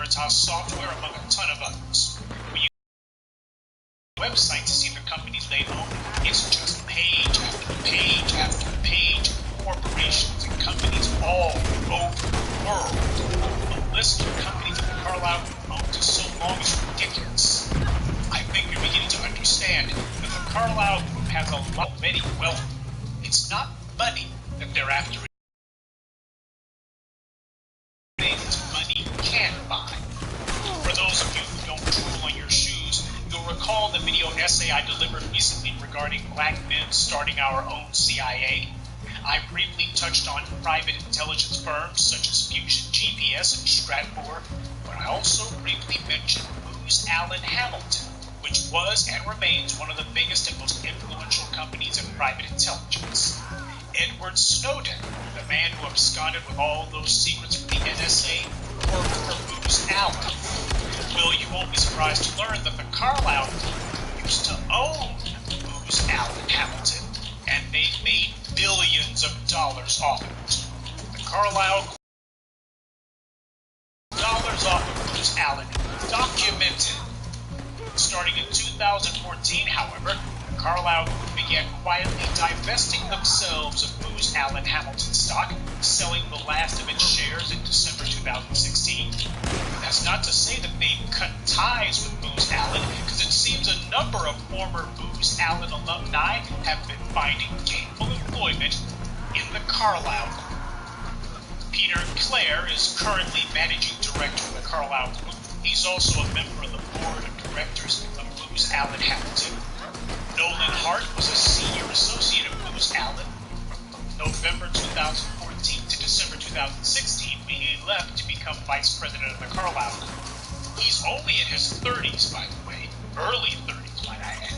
Veritas Software, among a ton of others. We use the website to see the companies they own. It's just page after page after page of corporations and companies all over the world. The list of companies that the Carlyle Group owns is so long it's ridiculous. I think you're beginning to understand that the Carlyle Group has a lot of many wealth. It's not money that they're after. Money can buy. For those of you who don't drool on your shoes, you'll recall the video essay I delivered recently regarding black men starting our own CIA. I briefly touched on private intelligence firms such as Fusion GPS and Stratfor, but I also briefly mentioned Booz Allen Hamilton, which was and remains one of the biggest and most influential companies in private intelligence. Edward Snowden, the man who absconded with all those secrets from the NSA, worked for Booz Allen. Well, you won't be surprised to learn that the Carlyle Group used to own Booz Allen Hamilton, and they made billions of dollars off of it. The Carlyle Group dollars off of Booz Allen documented. Starting in 2014, however, the Carlyle Group began quietly divesting themselves of Booz Allen Hamilton stock, selling the last of its shares in December 2016. That's not to say that they've cut ties with Booz Allen, because it seems a number of former Booz Allen alumni have been finding gainful employment in the Carlyle Group. Peter Clare is currently managing director of the Carlyle Group. He's also a member of the board of directors of Booz Allen Hamilton. Nolan Hart was a senior associate of Booz Allen from November 2014 to December 2016, when he left to become vice president of the Carlyle Group. He's only in his 30s, by the way, early 30s, might I add.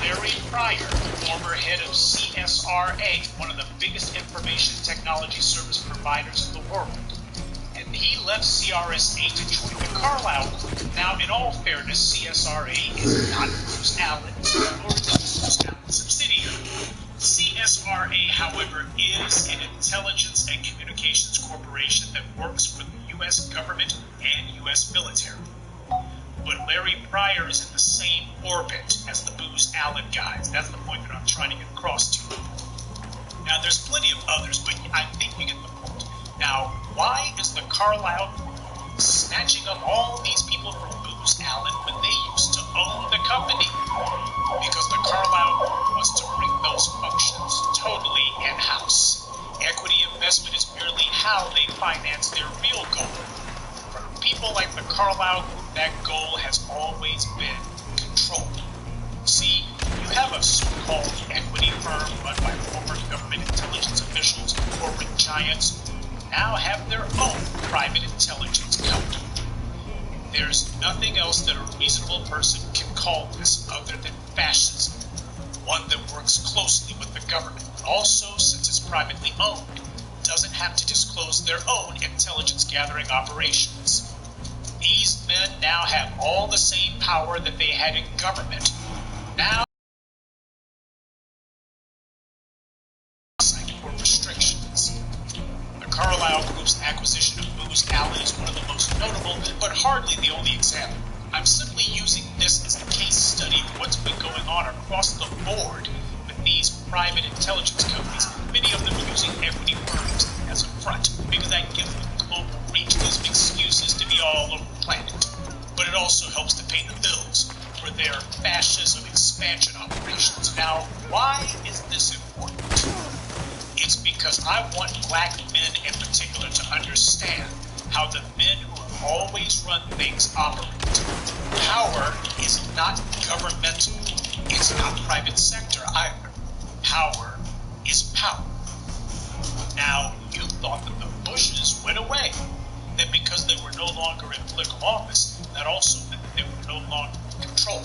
Larry Pryor, former head of CSRA, one of the biggest information technology service providers in the world. And he left CRSA to join the Carlyle Group. Now, in all fairness, CSRA is not Booz Allen, nor is it Booz Allen's subsidiary. CSRA, however, is an intelligence and communications corporation that works for the U.S. government and U.S. military. But Larry Pryor is in the same orbit as the Booz Allen guys. That's the point that I'm trying to get across to you. Now, there's plenty of others, but I think you get the point. Now, why is the Carlyle Group snatching up all these people from Booz Allen when they used to own the company? Because the Carlyle Group wants to bring those functions totally in-house. Equity investment is merely how they finance their real goal. For people like the Carlyle Group, that goal has always been control. See, you have a so-called equity firm run by former government intelligence officials and corporate giants who now have their own private intelligence company. There's nothing else that a reasonable person can call this other than fascism, one that works closely with the government, but also, since it's privately owned, doesn't have to disclose their own intelligence gathering operations. These men now have all the same power that they had in government. Now, or restrictions. The Carlyle Group's acquisition of Booz Allen is one of the most notable, but hardly the only example. I'm simply using this as a case study of what's been going on across the board with these private intelligence companies, many of them using equity firms as a front, because that gives them global reach, gives them excuses to be all over the planet. But it also helps to pay the bills for their fascism expansion operations. Now, why is this important? It's because I want black men in particular to understand how the men who have always run things operate. Power is not governmental. It's not private sector either. Power is power. Now, you thought that the Bushes went away. That because they were no longer in political office, that also meant that they were no longer in control.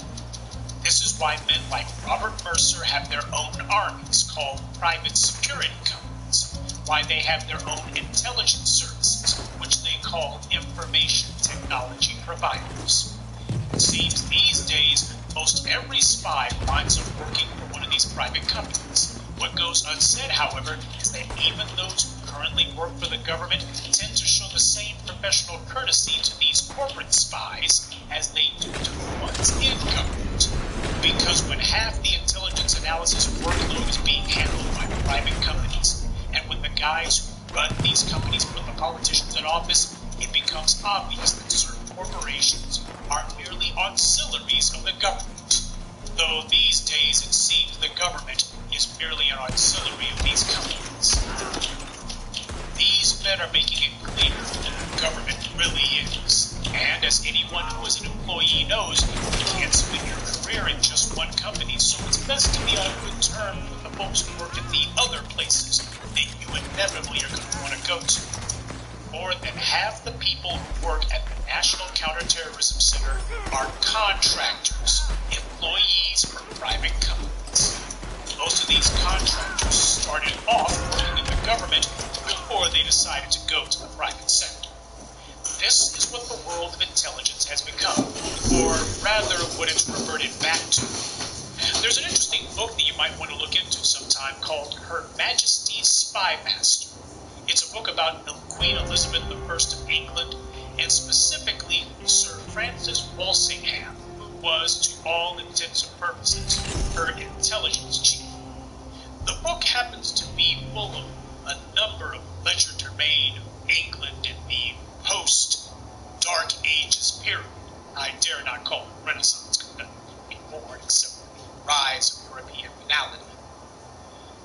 This is why men like Robert Mercer have their own armies called private security companies, why they have their own intelligence services, which they call information technology providers. It seems these days, most every spy winds up working for one of these private companies. What goes unsaid, however, is that even those who currently work for the government tend to show the same professional courtesy to these corporate spies as they do to the ones in government. Because when half the intelligence analysis workload is being handled by private companies, and when the guys who run these companies put the politicians in office, it becomes obvious that certain corporations are merely auxiliaries of the government. Though these days it seems the government is merely an auxiliary of these companies. These men are making it clear that the government really is. And as anyone who is an employee knows, you can't spend your career in just one company, so it's best to be on good terms with the folks who work at the other places that you inevitably are going to want to go to. More than half the people who work at the National Counterterrorism Center are contractors, employees for private companies. Most of these contractors started off working in the government before they decided to go to the private sector. This is what the world of intelligence has become, or rather what it's reverted back to. There's an interesting book that you might want to look into sometime called Her Majesty's Spy Master. It's a book about Queen Elizabeth I of England, and specifically Sir Francis Walsingham, who was, to all intents and purposes, her intelligence chief. The book happens to be full of a number of legerdemain of England in the post-Dark Ages period. I dare not call it Renaissance, because none of it was born except for the rise of European finality.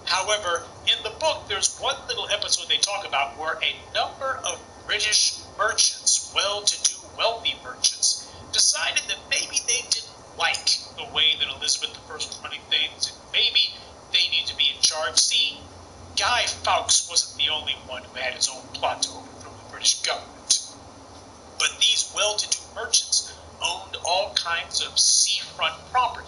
However, in the book, there's one little episode they talk about where a number of British merchants, well-to-do, wealthy merchants, decided that maybe they didn't like the way that Elizabeth I was running things, and maybe they need to be in charge. See, Guy Fawkes wasn't the only one who had his own plot to overthrow the British government. But these well-to-do merchants owned all kinds of seafront property,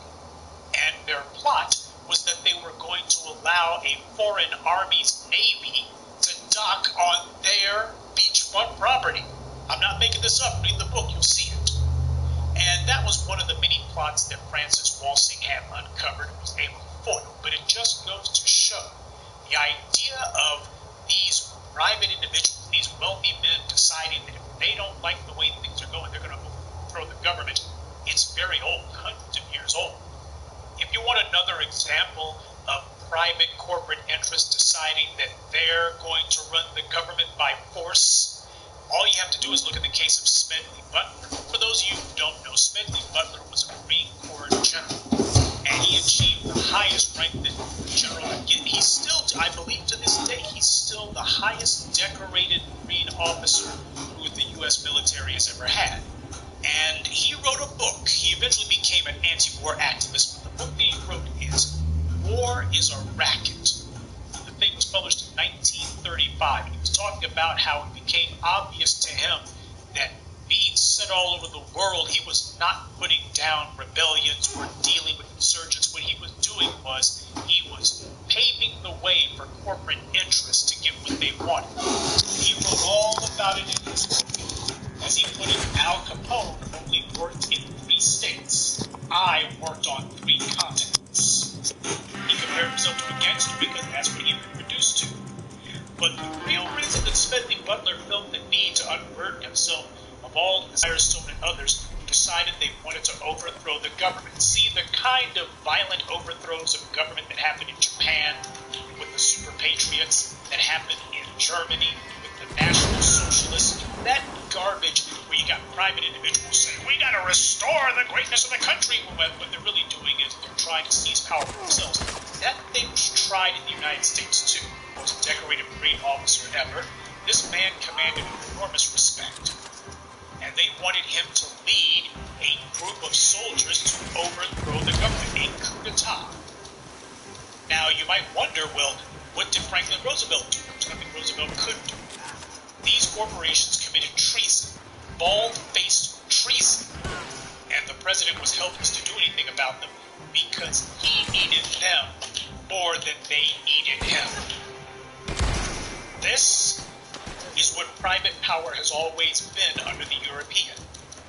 and their plot was that they were going to allow a foreign army's navy to dock on their beachfront property. I'm not making this up. Read the book, you'll see it. And that was one of the many plots that Francis Walsingham uncovered and was able to foil. But it just goes to show the idea of these private individuals, these wealthy men deciding that if they don't like the way things are going, they're going to overthrow the government. It's very old, hundreds of years old. If you want another example of private corporate interests deciding that they're going to run the government by force, all you have to do is look at the case of Smedley Butler. For those of you who don't know, Smedley Butler was a Marine Corps general, and he achieved the highest rank that a general could get. He's still, I believe to this day, he's still the highest decorated Marine officer who the U.S. military has ever had. And he wrote a book. He eventually became an anti-war activist, but the book that he wrote is War is a Racket. The thing was published in 1935, and he was talking about how it became obvious to him that being sent all over the world, he was not putting down rebellions or dealing with insurgents. What he was doing was he was paving the way for corporate interests to get what they wanted. He wrote all about it in his book. As he put it, Al Capone only worked in 3 states. I worked on 3 continents. He compared himself to a gangster because that's what he had been reduced to. But the real reason that Smedley Butler felt the need to unburden himself of all the Firestone and others who decided they wanted to overthrow the government. See, the kind of violent overthrows of government that happened in Japan with the Super Patriots, that happened in Germany with the National Socialists, that garbage where you got private individuals saying, we got to restore the greatness of the country, when what they're really doing is they're trying to seize power for themselves. That thing was tried in the United States too. Most decorated Marine officer ever. This man commanded enormous respect, and they wanted him to lead a group of soldiers to overthrow the government, a coup d'etat. Now you might wonder, well, what did Franklin Roosevelt do? There's nothing Roosevelt could do. These corporations committed treason, bald-faced treason, and the president was helpless to do anything about them because he needed them more than they needed him. This is what private power has always been under the European.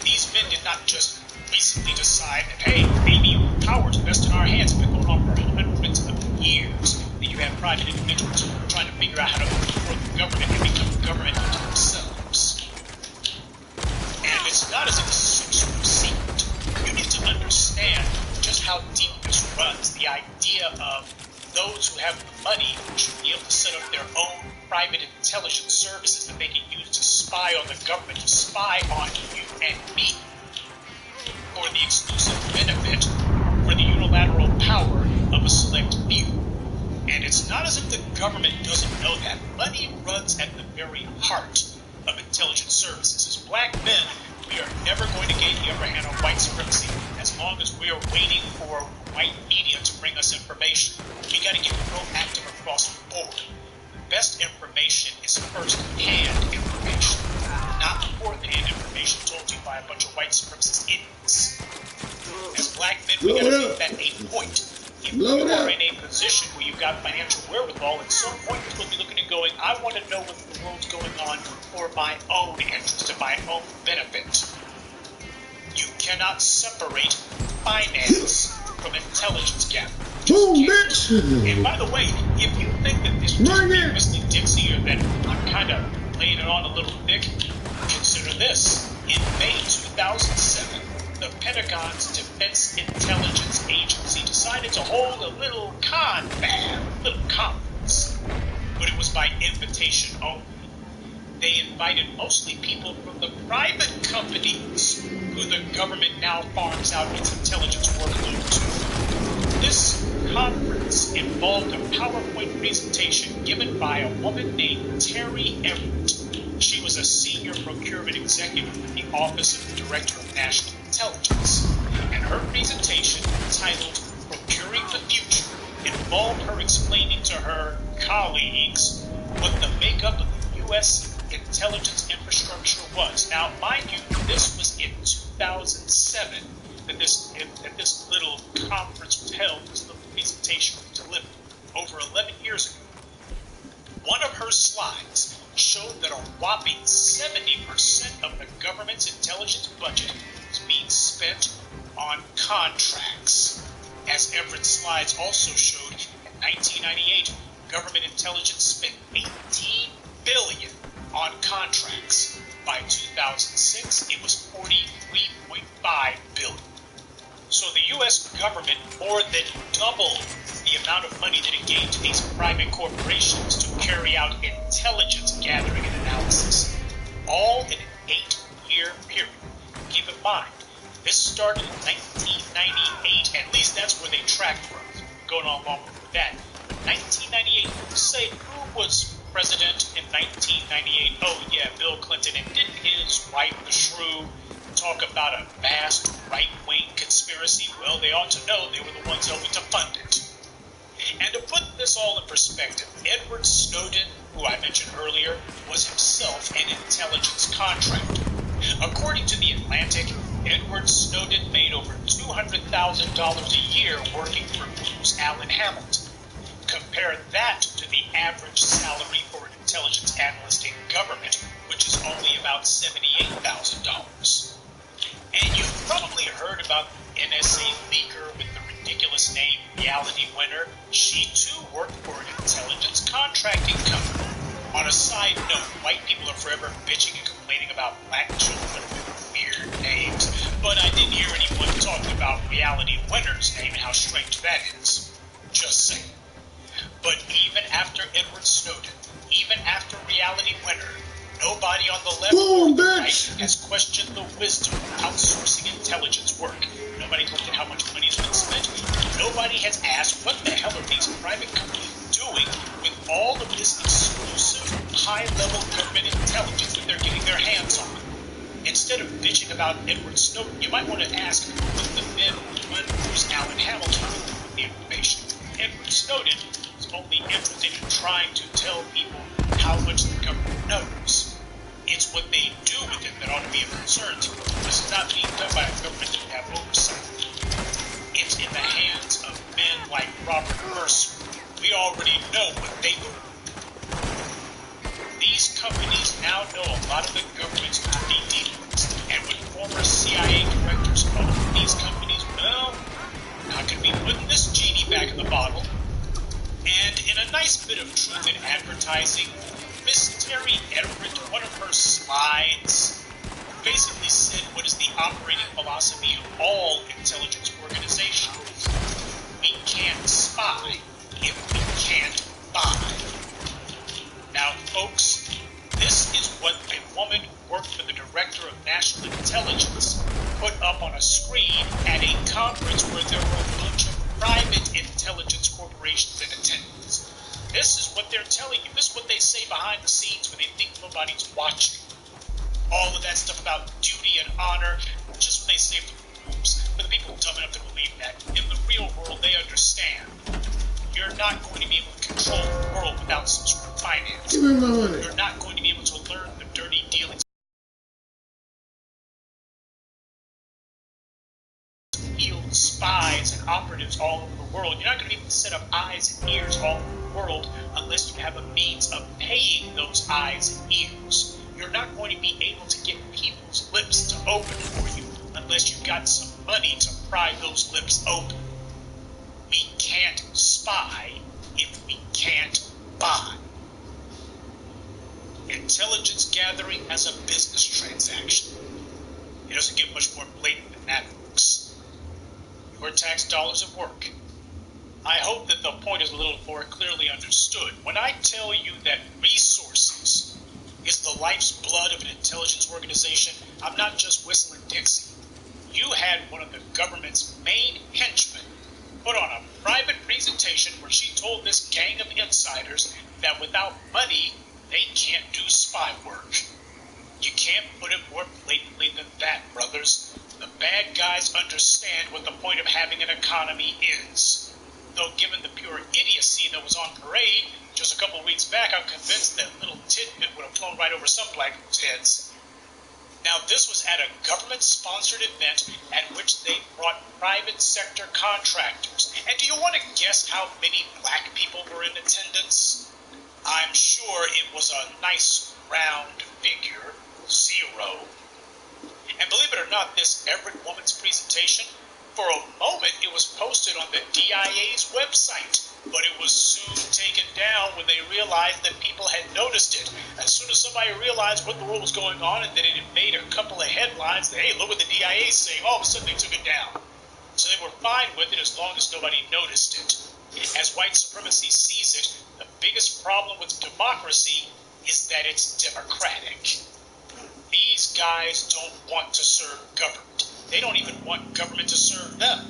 These men did not just recently decide that, hey, maybe power is best in our hands. It's been going on for hundreds of years that you have private individuals trying to figure out how to overthrow the government and become government unto themselves. it's not as if it's super secret. You need to understand just how deep this runs. The idea of those who have the money should be able to set up their own private intelligence services that they can use to spy on the government, to spy on you and me, for the exclusive benefit, for the unilateral power of a select few. And it's not as if the government doesn't know that. Money runs at the very heart of intelligence services. As black men, we are never going to gain the upper hand on white supremacy as long as we are waiting for white media to bring us information. We got to get proactive across the board. The best information is first-hand information, not fourth-hand information told to you by a bunch of white supremacist idiots. As black men, we got to make that a point. If you are in a position where you've got financial wherewithal, at some point you're supposed to be looking and going, I want to know what the world's going on for my own interest and my own benefit. You cannot separate finance from intelligence gathering. And by the way, if you think that this is just being Mr. Dixie or that I'm kind of laying it on a little thick, consider this. In May 2007, the Pentagon's Defense Intelligence Agency decided to hold a little conference, but it was by invitation only. They invited mostly people from the private companies who the government now farms out its intelligence workload to. This conference involved a PowerPoint presentation given by a woman named Terry Everett. She was a senior procurement executive in the Office of the Director of National Intelligence, and her presentation, titled Procuring the Future, involved her explaining to her colleagues what the makeup of the U.S. intelligence infrastructure was. Now, mind you, this was in 2007 that this little conference was held, this little presentation was delivered, over 11 years ago. One of her slides showed that a whopping 70% of the government's intelligence budget was being spent on contracts. As Everett's slides also showed, in 1998, government intelligence spent $18 billion on contracts. By 2006, it was $43.5 billion. So the U.S. government more than doubled the amount of money that it gave to these private corporations to carry out intelligence gathering and analysis, all in an 8-year period. Keep in mind, this started in 1998, at least that's where they tracked from. Going on long before that. 1998, say who was president in 1998? Oh yeah, Bill Clinton. And didn't his wife, the shrew, talk about a vast right-wing conspiracy? Well, they ought to know they were the ones helping to fund it. And to put this all in perspective, Edward Snowden, who I mentioned earlier, was himself an intelligence contractor. According to The Atlantic, Edward Snowden made over $200,000 a year working for Booz Allen Hamilton. Compare that to the average salary for an intelligence analyst in government, which is only about $78,000. And you've probably heard about the NSA leaker with the ridiculous name Reality Winner. She too worked for an intelligence contracting company. On a side note, white people are forever bitching and complaining about black children with weird names, but I didn't hear anyone talking about Reality Winner's name and how strange that is. Just saying. But even after Edward Snowden, even after Reality Winner, nobody on the left or the right has questioned the wisdom of outsourcing intelligence work. Nobody's looked at how much money has been spent. Nobody has asked what the hell are these private companies doing with all of this exclusive, high-level government intelligence that they're getting their hands on. Instead of bitching about Edward Snowden, you might want to ask what the men who run Booz Allen Hamilton with the information. Edward Snowden is only interested in trying to tell people how much the government knows. It's what they do with it that ought to be of concern to them. This is not being done by a government that have oversight. It's in the hands of men like Robert Mercer. We already know what they do. These companies now know a lot of the government's dirty dealings, and with former CIA directors owning these companies, well, not going to be putting this genie back in the bottle. And in a nice bit of truth in advertising, Miss Terry Everett, one of her slides, basically said intelligence put up on a screen at a conference where there were a bunch of private intelligence corporations in attendance. This is what they're telling you. This is what they say behind the scenes when they think nobody's watching. All of that stuff about duty and honor, just what they say for the groups. For the people dumb enough to believe that, in the real world, they understand. You're not going to be able to control the world without some sort of finance. Give me my money. You're not going to be able to learn the dirty dealings. Field spies and operatives all over the world. You're not going to be able to set up eyes and ears all over the world unless you have a means of paying those eyes and ears. You're not going to be able to get people's lips to open for you unless you've got some money to pry those lips open. We can't spy if we can't buy. Intelligence gathering as a business transaction. It doesn't get much more blatant than that, folks. Your tax dollars at work. I hope that the point is a little more clearly understood. When I tell you that resources is the life's blood of an intelligence organization, I'm not just whistling Dixie. You had one of the government's main henchmen put on a private presentation where she told this gang of insiders that without money, they can't do spy work. You can't put it more blatantly than that, brothers. The bad guys understand what the point of having an economy is. Though given the pure idiocy that was on parade just a couple of weeks back, I'm convinced that little tidbit would have flown right over some black folks' heads. Now, this was at a government-sponsored event at which they brought private sector contractors. And do you want to guess how many black people were in attendance? I'm sure it was a nice round figure, 0. And believe it or not, this Everett woman's presentation, for a moment, it was posted on the DIA's website, but it was soon taken down when they realized that people had noticed it. As soon as somebody realized what the world was going on and that it had made a couple of headlines that, hey, look what the DIA is saying, all of a sudden they took it down. So they were fine with it as long as nobody noticed it. As white supremacy sees it, the biggest problem with democracy is that it's democratic. These guys don't want to serve government. They don't even want government to serve them.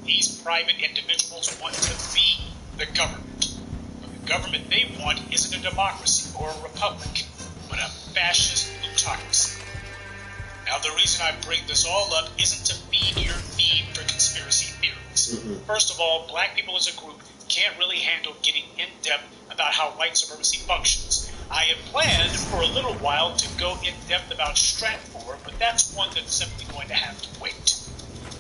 These private individuals want to be the government. But the government they want isn't a democracy or a republic, but a fascist plutocracy. Now, the reason I bring this all up isn't to feed your need for conspiracy theories. First of all, black people as a group can't really handle getting in-depth about how white supremacy functions. I had planned for a little while to go in-depth about Stratfor, but that's one that's simply going to have to wait.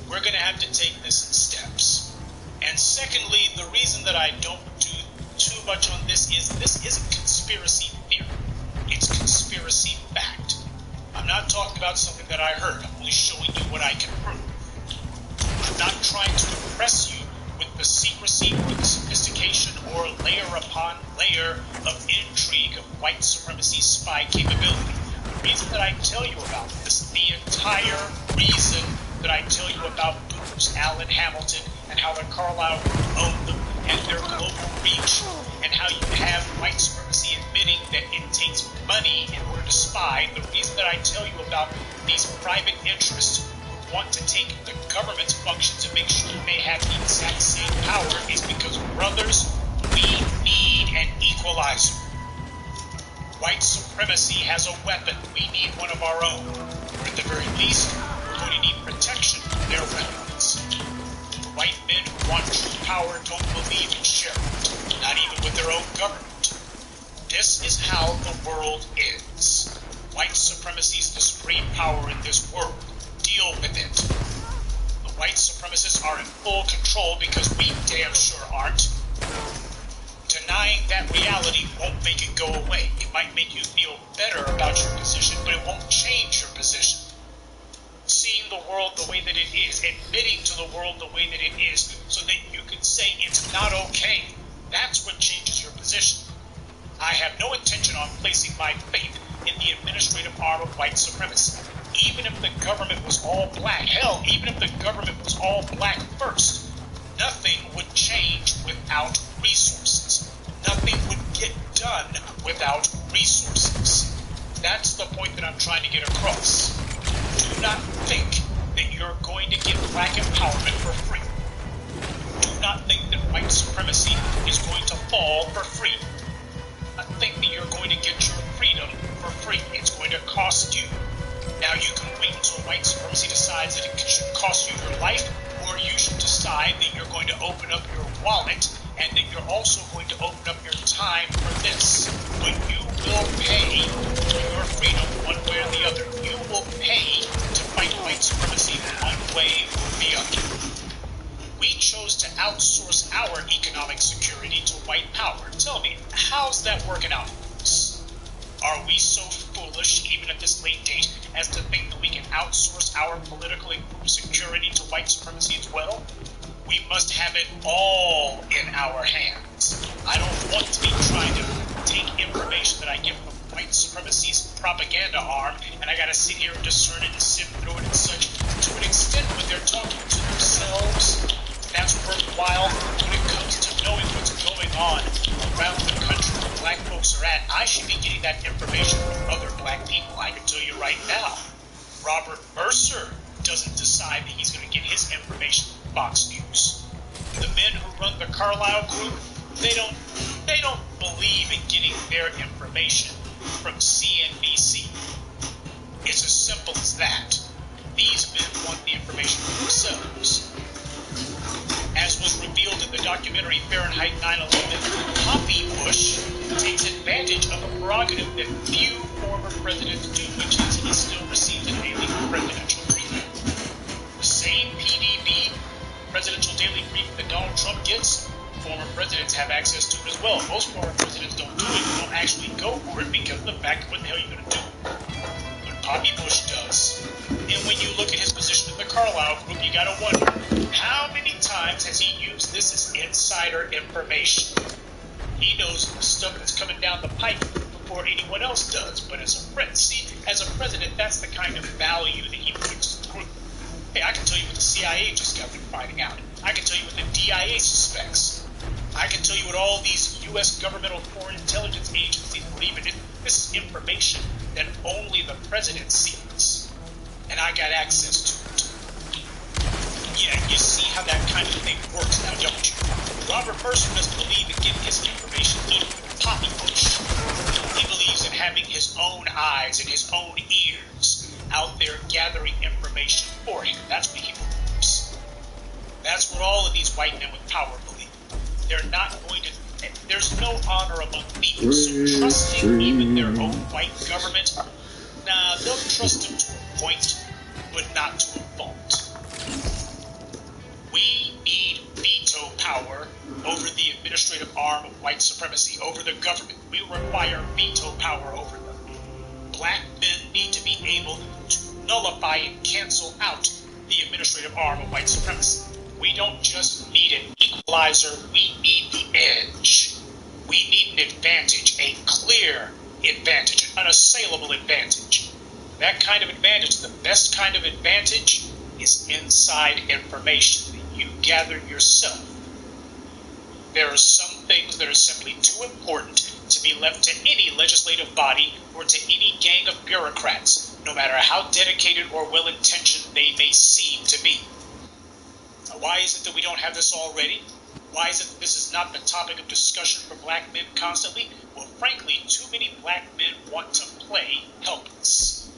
We're going to have to take this in steps. And secondly, the reason that I don't do too much on this isn't conspiracy theory. It's conspiracy fact. I'm not talking about something that I heard. I'm only showing you what I can prove. I'm not trying to impress you with the secrecy or the sophistication or layer upon layer of intrigue of white supremacy spy capability. The reason that I tell you about this, the entire reason that I tell you about Booz Allen Hamilton and how the Carlyle Group owned them and their global reach, and how you have white supremacy admitting that it takes money in order to spy, the reason that I tell you about these private interests who want to take the government's functions and make sure they have the exact same power is because, brothers, we need an equalizer. White supremacy has a weapon. We need one of our own. Or at the very least, we're going to need protection from their weapons. The white men who want true power don't believe in sharing it, not even with their own government. This is how the world is. White supremacy is the supreme power in this world. Deal with it. The white supremacists are in full control because we damn sure aren't. Denying that reality won't make it go away. It might make you feel better about your position, but it won't change your position. Seeing the world the way that it is, admitting to the world the way that it is, so that you can say it's not okay, that's what changes your position. I have no intention on placing my faith in the administrative arm of white supremacy. Even if the government was all black, hell, even if the government was all black first, nothing would change without resources. Nothing would get done without resources. That's the point that I'm trying to get across. Do Do not think that you're going to get black empowerment for free. Do not think that white supremacy is going to fall for free. I think that you're going to get your freedom for free. It's going to cost you. Now you can wait until white supremacy decides that it should cost you your life, or you should decide that you're going to open up your wallet and that you're also going to open up your time for this. But you will pay for your freedom one way or the other. You will pay to fight white supremacy one way or the other. We chose to outsource our economic security to white power. Tell me, how's that working out for us? Are we so foolish, even at this late date, as to think that we can outsource our political and group security to white supremacy as well? We must have it all in our hands. I don't want to be trying to take information that I get from white supremacy's propaganda arm, and I gotta sit here and discern it and sift through it and such. To an extent, when they're talking to themselves, that's worthwhile. When it comes to knowing what's going on around the country where black folks are at, I should be getting that information from other black people. I can tell you right now, Robert Mercer doesn't decide that he's going to get his information from Fox News. The men who run the Carlyle Group, they don't believe in getting their information from CNBC. It's as simple as that. These men want the information for themselves. As was revealed in the documentary Fahrenheit 9/11, Poppy Bush takes advantage of a prerogative that few former presidents do, which is he still receives a daily presidential briefing. The same PDB, presidential daily briefing that Donald Trump gets, former presidents have access to it as well. Most former presidents don't do it, don't actually go for it because of the fact of what the hell you're going to do. But Poppy Bush does. And when you look at his position in the Carlyle Group, you got to wonder, how many times has he used this as insider information? He knows the stuff that's coming down the pipe before anyone else does. But as a president, that's the kind of value that he brings to the group. Hey, I can tell you what the CIA just got through finding out. I can tell you what the DIA suspects. I can tell you what all these U.S. governmental foreign intelligence agencies believe in. This is information that only the president sees. And I got access to it. Yeah, you see how that kind of thing works now, don't you? Robert Mercer doesn't believe in getting his information either from Poppy Bush. He believes in having his own eyes and his own ears out there gathering information for him. That's what he believes. That's what all of these white men with power believe. They're not going to... There's no honor among thieves. So trusting even their own white government, nah, they'll trust them to a point, but not to a fault. We need veto power over the administrative arm of white supremacy, over the government. We require veto power over them. Black men need to be able to nullify and cancel out the administrative arm of white supremacy. We don't just need an equalizer, we need the edge. We need an advantage, a clear advantage, an unassailable advantage. That kind of advantage, the best kind of advantage, is inside information that you gather yourself. There are some things that are simply too important to be left to any legislative body or to any gang of bureaucrats, no matter how dedicated or well-intentioned they may seem to be. Now, why is it that we don't have this already? Why is it that this is not the topic of discussion for black men constantly? Well, frankly, too many black men want to play helpless.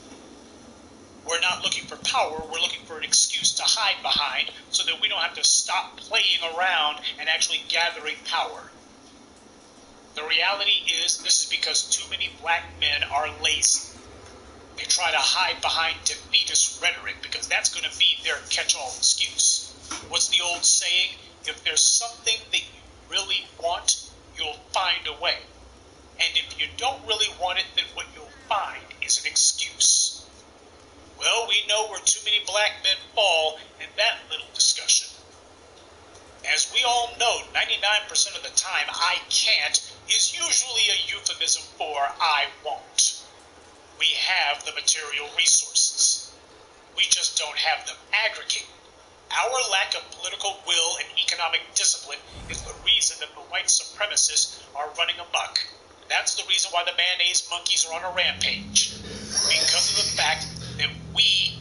We're not looking for power, we're looking for an excuse to hide behind so that we don't have to stop playing around and actually gathering power. The reality is this is because too many black men are lazy. They try to hide behind defeatist rhetoric because that's going to be their catch-all excuse. What's the old saying? If there's something that you really want, you'll find a way. And if you don't really want it, then what you'll find is an excuse. Well, we know where too many black men fall in that little discussion. As we all know, 99% of the time, I can't is usually a euphemism for I won't. We have the material resources. We just don't have them aggregated. Our lack of political will and economic discipline is the reason that the white supremacists are running amok. That's the reason why the mayonnaise monkeys are on a rampage. Because of the fact that we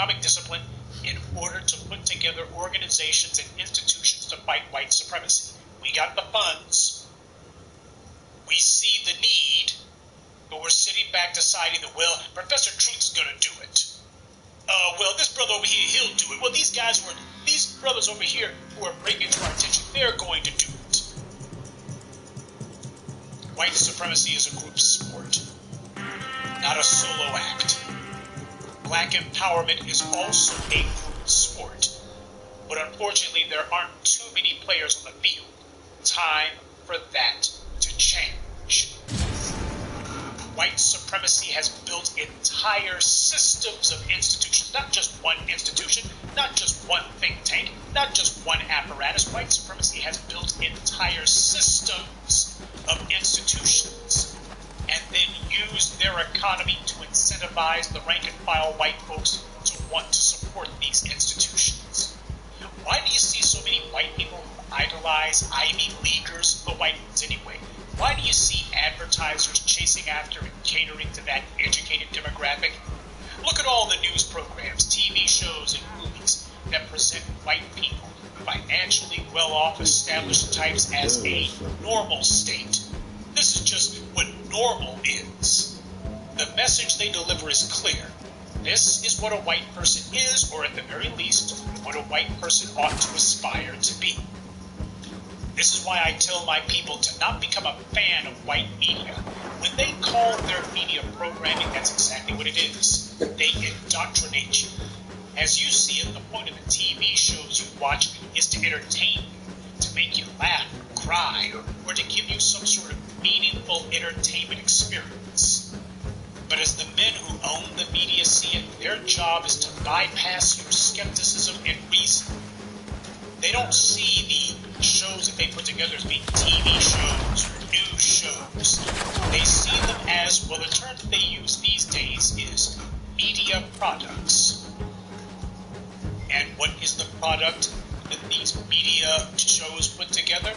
economic discipline in order to put together organizations and institutions to fight white supremacy. We got the funds. We see the need, but we're sitting back deciding that, well, Professor Truth's going to do it. Well, this brother over here, he'll do it. Well, these brothers over here who are bringing it to our attention, they're going to do it. White supremacy is a group sport, not a solo act. Black empowerment is also a group sport, but unfortunately there aren't too many players on the field. Time for that to change. White supremacy has built entire systems of institutions, not just one institution, not just one think tank, not just one apparatus. White supremacy has built entire systems of institutions and then used their economy to incentivize the rank and file white folks to want to support these institutions. Why do you see so many white people who idolize Ivy Leaguers, the white ones anyway? Why do you see advertisers chasing after and catering to that educated demographic? Look at all the news programs, TV shows, and movies that present white people, financially well-off, established types, as a normal state. This is just what normal is. The message they deliver is clear. This is what a white person is, or at the very least, what a white person ought to aspire to be. This is why I tell my people to not become a fan of white media. When they call their media programming, that's exactly what it is. They indoctrinate you. As you see it, the point of the TV shows you watch is to entertain you, to make you laugh or cry, or to give you some sort of meaningful entertainment experience. But as the men who own the media see it, their job is to bypass your skepticism and reason. They don't see the shows that they put together as being TV shows or news shows. They see them as, well, the term that they use these days is media products. And what is the product that these media shows put together?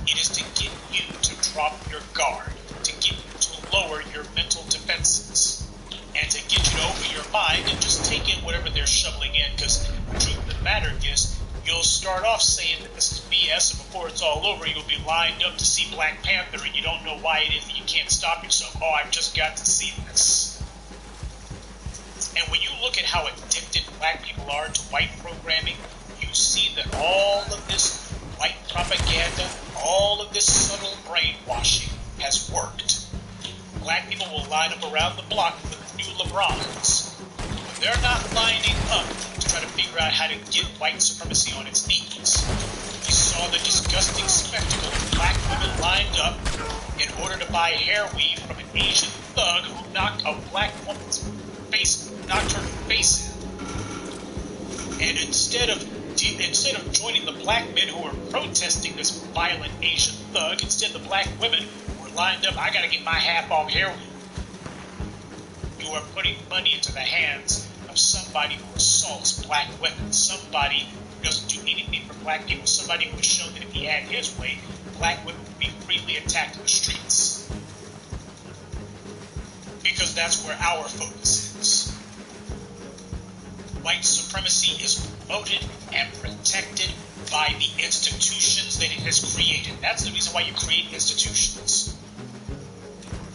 It is to get you to drop your guard, to get you to lower your mental defenses, and to get you to open your mind and just take in whatever they're shoveling in, because the truth of the matter is, you'll start off saying that this is BS, and before it's all over, you'll be lined up to see Black Panther, and you don't know why it is that you can't stop yourself. Oh, I've just got to see this. And when you look at how addicted black people are to white programming, you see that all of this white propaganda, all of this subtle brainwashing has worked. Black people will line up around the block with new LeBrons. They're not lining up to try to figure out how to get white supremacy on its knees. We saw the disgusting spectacle of black women lined up in order to buy hair weave from an Asian thug who knocked a black woman's face, knocked her face in. And instead of joining the black men who were protesting this violent Asian thug, instead the black women were lined up, I gotta get my half off hair weave. You are putting money into the hands of somebody who assaults black women, somebody who doesn't do anything for black people, somebody who has shown that if he had his way, black women would be freely attacked in the streets. Because that's where our focus is. White supremacy is promoted and protected by the institutions that it has created. That's the reason why you create institutions.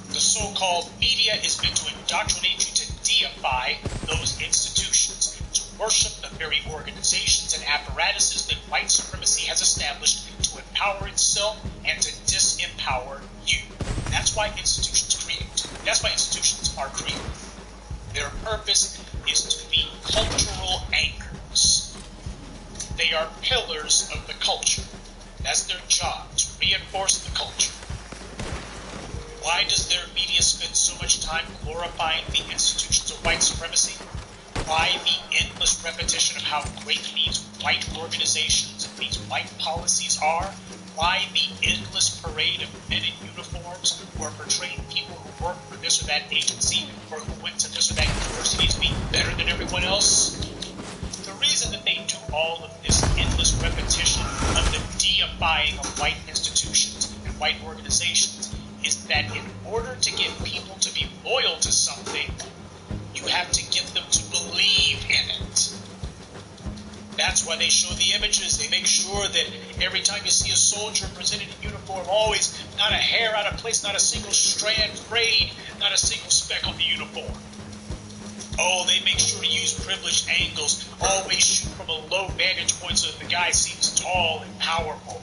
The so-called media is meant to indoctrinate you to deify those institutions, to worship the very organizations and apparatuses that white supremacy has established to empower itself and to disempower you. That's why institutions are created. Their purpose is to be cultural anchors. They are pillars of the culture. That's their job, to reinforce the culture. Why does their media spend so much time glorifying the institutions of white supremacy? Why the endless repetition of how great these white organizations and these white policies are? Why the endless parade of men in uniforms who are portraying people who work for this or that agency or who went to this or that university as being better than everyone else? The reason that they do all of this endless repetition of the deifying of white institutions and white organizations is that in order to get people to be loyal to something, you have to get them to believe in it. why they show the images. They make sure that every time you see a soldier presented in uniform, always not a hair out of place, not a single strand frayed, not a single speck on the uniform. Oh, they make sure to use privileged angles, always shoot from a low vantage point so that the guy seems tall and powerful.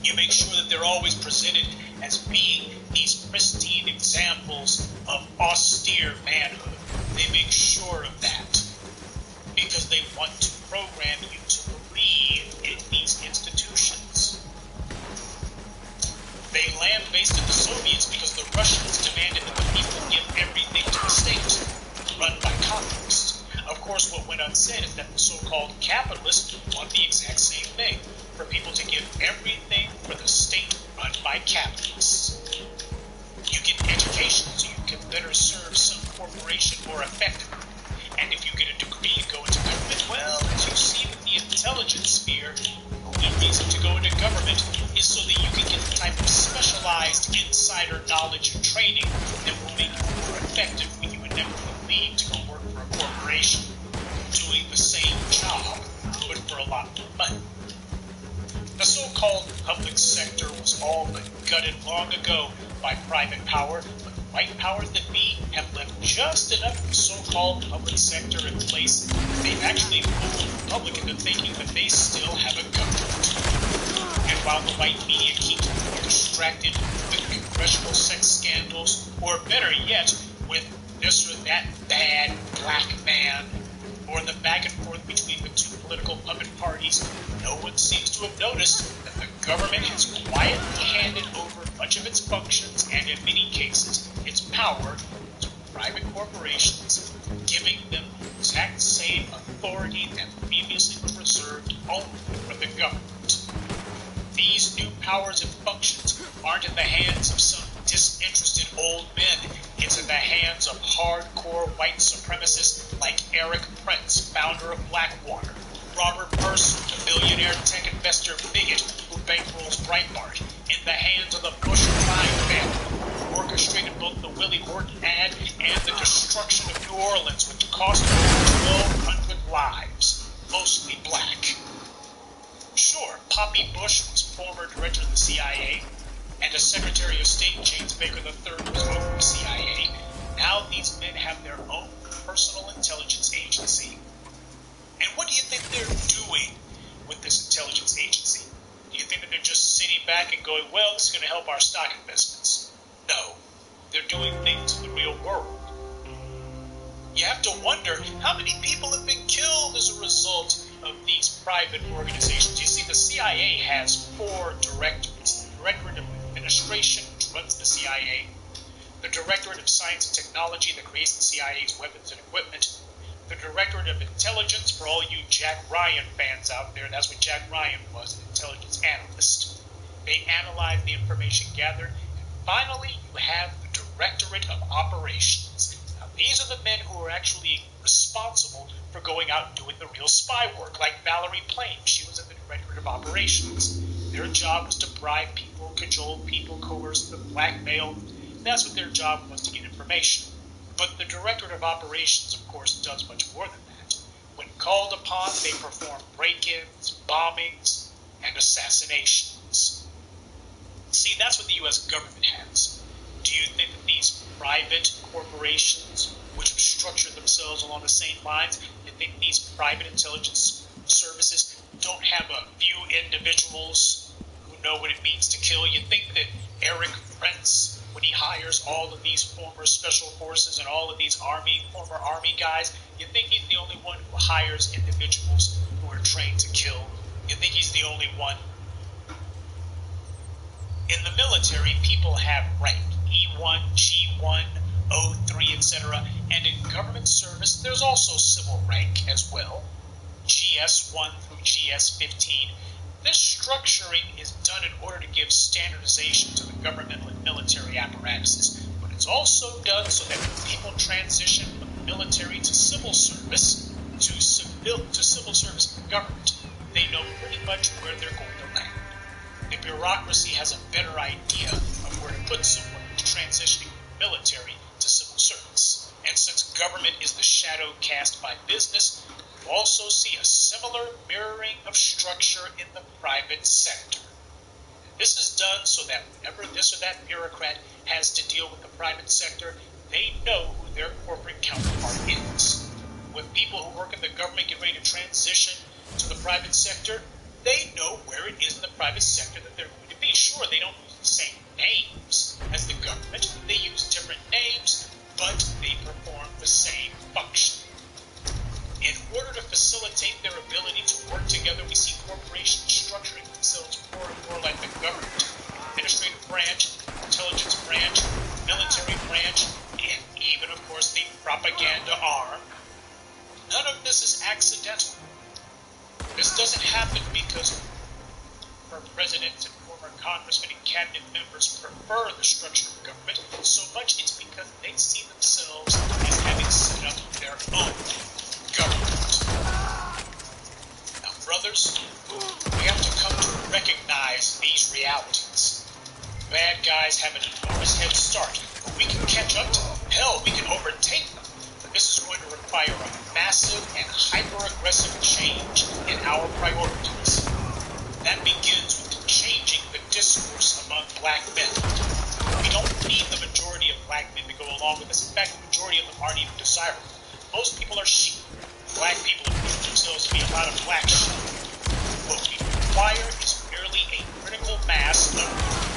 You make sure that they're always presented as being these pristine examples of austere manhood. They make sure of that because they want to program you to believe in these institutions. They lambasted the Soviets because the Russians demanded that the people give everything to the state, run by communists. Of course, what went unsaid is that the so-called capitalists want the exact same thing, for people to give everything for the state run by capitalists. You get education so you can better serve some corporation more effectively. And if you get a degree and go into government, well, as you see with the intelligence sphere, the only reason to go into government is so that you can get the type of specialized insider knowledge and training that will make you more effective when you inevitably leave to go work for a corporation, doing the same job, but for a lot more money. The so-called public sector was all but gutted long ago by private power, but the white powers that be have left just enough of the so-called public sector in place that they've actually fooled the public into thinking that they still have a government. And while the white media keeps people distracted with congressional sex scandals, or better yet, with this or that bad black man, or the back and forth between the two political puppet parties, no one seems to have noticed that the government has quietly handed over much of its functions and, in many cases, its power to private corporations, giving them the exact same authority that previously was reserved only for the government. These new powers and functions aren't in the hands of some disinterested old men. It's in the hands of hardcore white supremacists like Eric Prince, founder of Blackwater, Robert Mercer, the billionaire tech investor bigot who bankrolls Breitbart, in the hands of the Bush crime family, who orchestrated both the Willie Horton ad and the destruction of New Orleans, which cost over 1,200 lives, mostly black. Sure, Poppy Bush was former director of the CIA, and as Secretary of State James Baker III was over the CIA. Now these men have their own personal intelligence agency. And what do you think they're doing with this intelligence agency? Do you think that they're just sitting back and going, well, this is going to help our stock investments? No. They're doing things in the real world. You have to wonder how many people have been killed as a result of these private organizations. You see, the CIA has 4 directorates. The Directorate of Administration, which runs the CIA, the Directorate of Science and Technology that creates the CIA's weapons and equipment, the Directorate of Intelligence, for all you Jack Ryan fans out there, that's what Jack Ryan was, an intelligence analyst. They analyze the information gathered, and finally you have the Directorate of Operations. Now these are the men who are actually responsible for going out and doing the real spy work, like Valerie Plame. She was in the Directorate of Operations. Their job was to bribe people, cajole people, coerce them, blackmail. That's what their job was, to get information. But the Directorate of Operations, of course, does much more than that. When called upon, they perform break-ins, bombings, and assassinations. See, that's what the U.S. government has. Do you think that these private corporations, which have structured themselves along the same lines, you think these private intelligence services don't have a few individuals who know what it means to kill? You think that Eric Prince, when he hires all of these former special forces and all of these former army guys, you think he's the only one who hires individuals who are trained to kill? You think he's the only one? In the military, people have rank, E1, G1, O3, etc. And in government service, there's also civil rank as well, GS1 through GS15. This structuring is done in order to give standardization to the government and military apparatuses, but it's also done so that when people transition from military to civil service, to civil service in the government, they know pretty much where they're going to land. The bureaucracy has a better idea of where to put someone who's transitioning from military to civil service. And since government is the shadow cast by business, You also see a similar mirroring of structure in the private sector. This is done so that whenever this or that bureaucrat has to deal with the private sector, they know who their corporate counterpart is. When people who work in the government get ready to transition to the private sector, they know where it is in the private sector that they're going to be. Sure, they don't use the same names as the government. They use different names, but they perform the same function. In order to facilitate their ability to work together, we see corporations structuring themselves more and more like the government. Administrative branch, intelligence branch, military branch, and even, of course, the propaganda arm. None of this is accidental. This doesn't happen because presidents and former congressmen and cabinet members prefer the structure of government so much. It's because they see themselves as having set up their own government. Now, brothers, we have to come to recognize these realities. Bad guys have an enormous head start, but we can catch up to them. Hell, we can overtake them. But this is going to require a massive and hyper-aggressive change in our priorities. That begins with changing the discourse among black men. We don't need the majority of black men to go along with this. In fact, the majority of them aren't even desirable. Most people are sheep. Black people have proved themselves to be a lot of black sheep. What we require is merely a critical mass of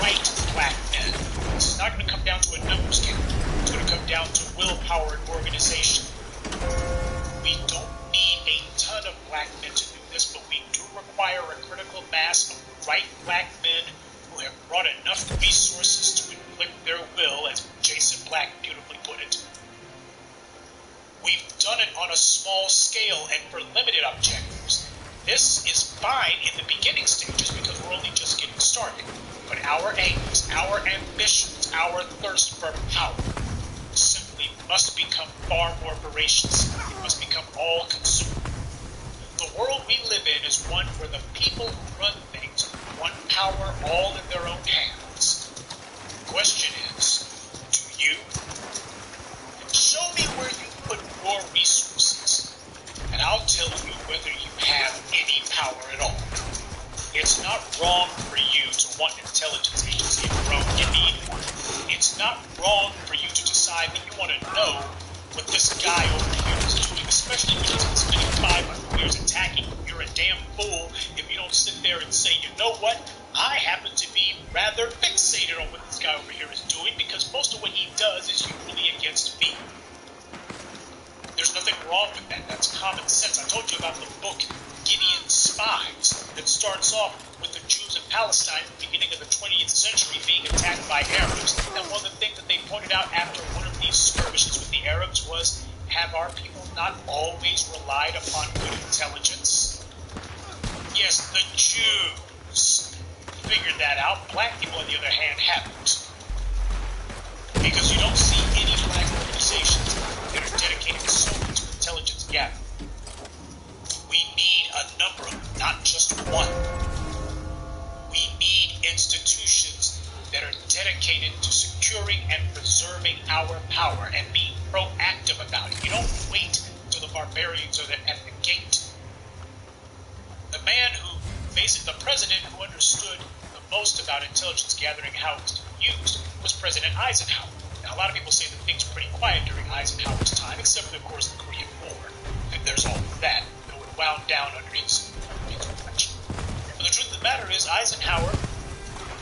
right black men. This is not going to come down to a numbers game. It's going to come down to willpower and organization. We don't need a ton of black men to do this, but we do require a critical mass of right black men who have brought enough resources to inflict their will, as Jason Black beautifully put it. We've done it on a small scale and for limited objectives. This is fine in the beginning stages because we're only just getting started. But our aims, our ambitions, our thirst for power simply must become far more voracious. It must become all-consuming. The world we live in is one where the people who run things want power all in their own hands. The question is, do you? Show me where you put your resources, and I'll tell you whether you have any power at all. It's not wrong for you to want an intelligence agency of your own. You need one. It's not wrong for you to decide that you want to know what this guy over here is doing, especially when he's been spending 500 years attacking you. You're a damn fool if you don't sit there and say, you know what, I happen to be rather fixated on what this guy over here is doing because most of what he does is usually against me. There's nothing wrong with that. That's common sense. I told you about the book Gideon's Spies that starts off with the Jews of Palestine at the beginning of the 20th century being attacked by Arabs. And one of the things that they pointed out after one of these skirmishes with the Arabs was, have our people not always relied upon good intelligence? Yes, the Jews figured that out. Black people, on the other hand, haven't. Because you don't see any black organizations that are dedicated solely to intelligence gathering. We need a number of them, not just one. We need institutions that are dedicated to securing and preserving our power and being proactive about it. You don't wait till the barbarians are at the gate. The man who, basically the president who understood the most about intelligence gathering, how it was to be used, was President Eisenhower. Now, a lot of people say that things were pretty quiet during Eisenhower's time, except for, of course, the Korean War. And there's all of that. It wound down under his watch. But the truth of the matter is, Eisenhower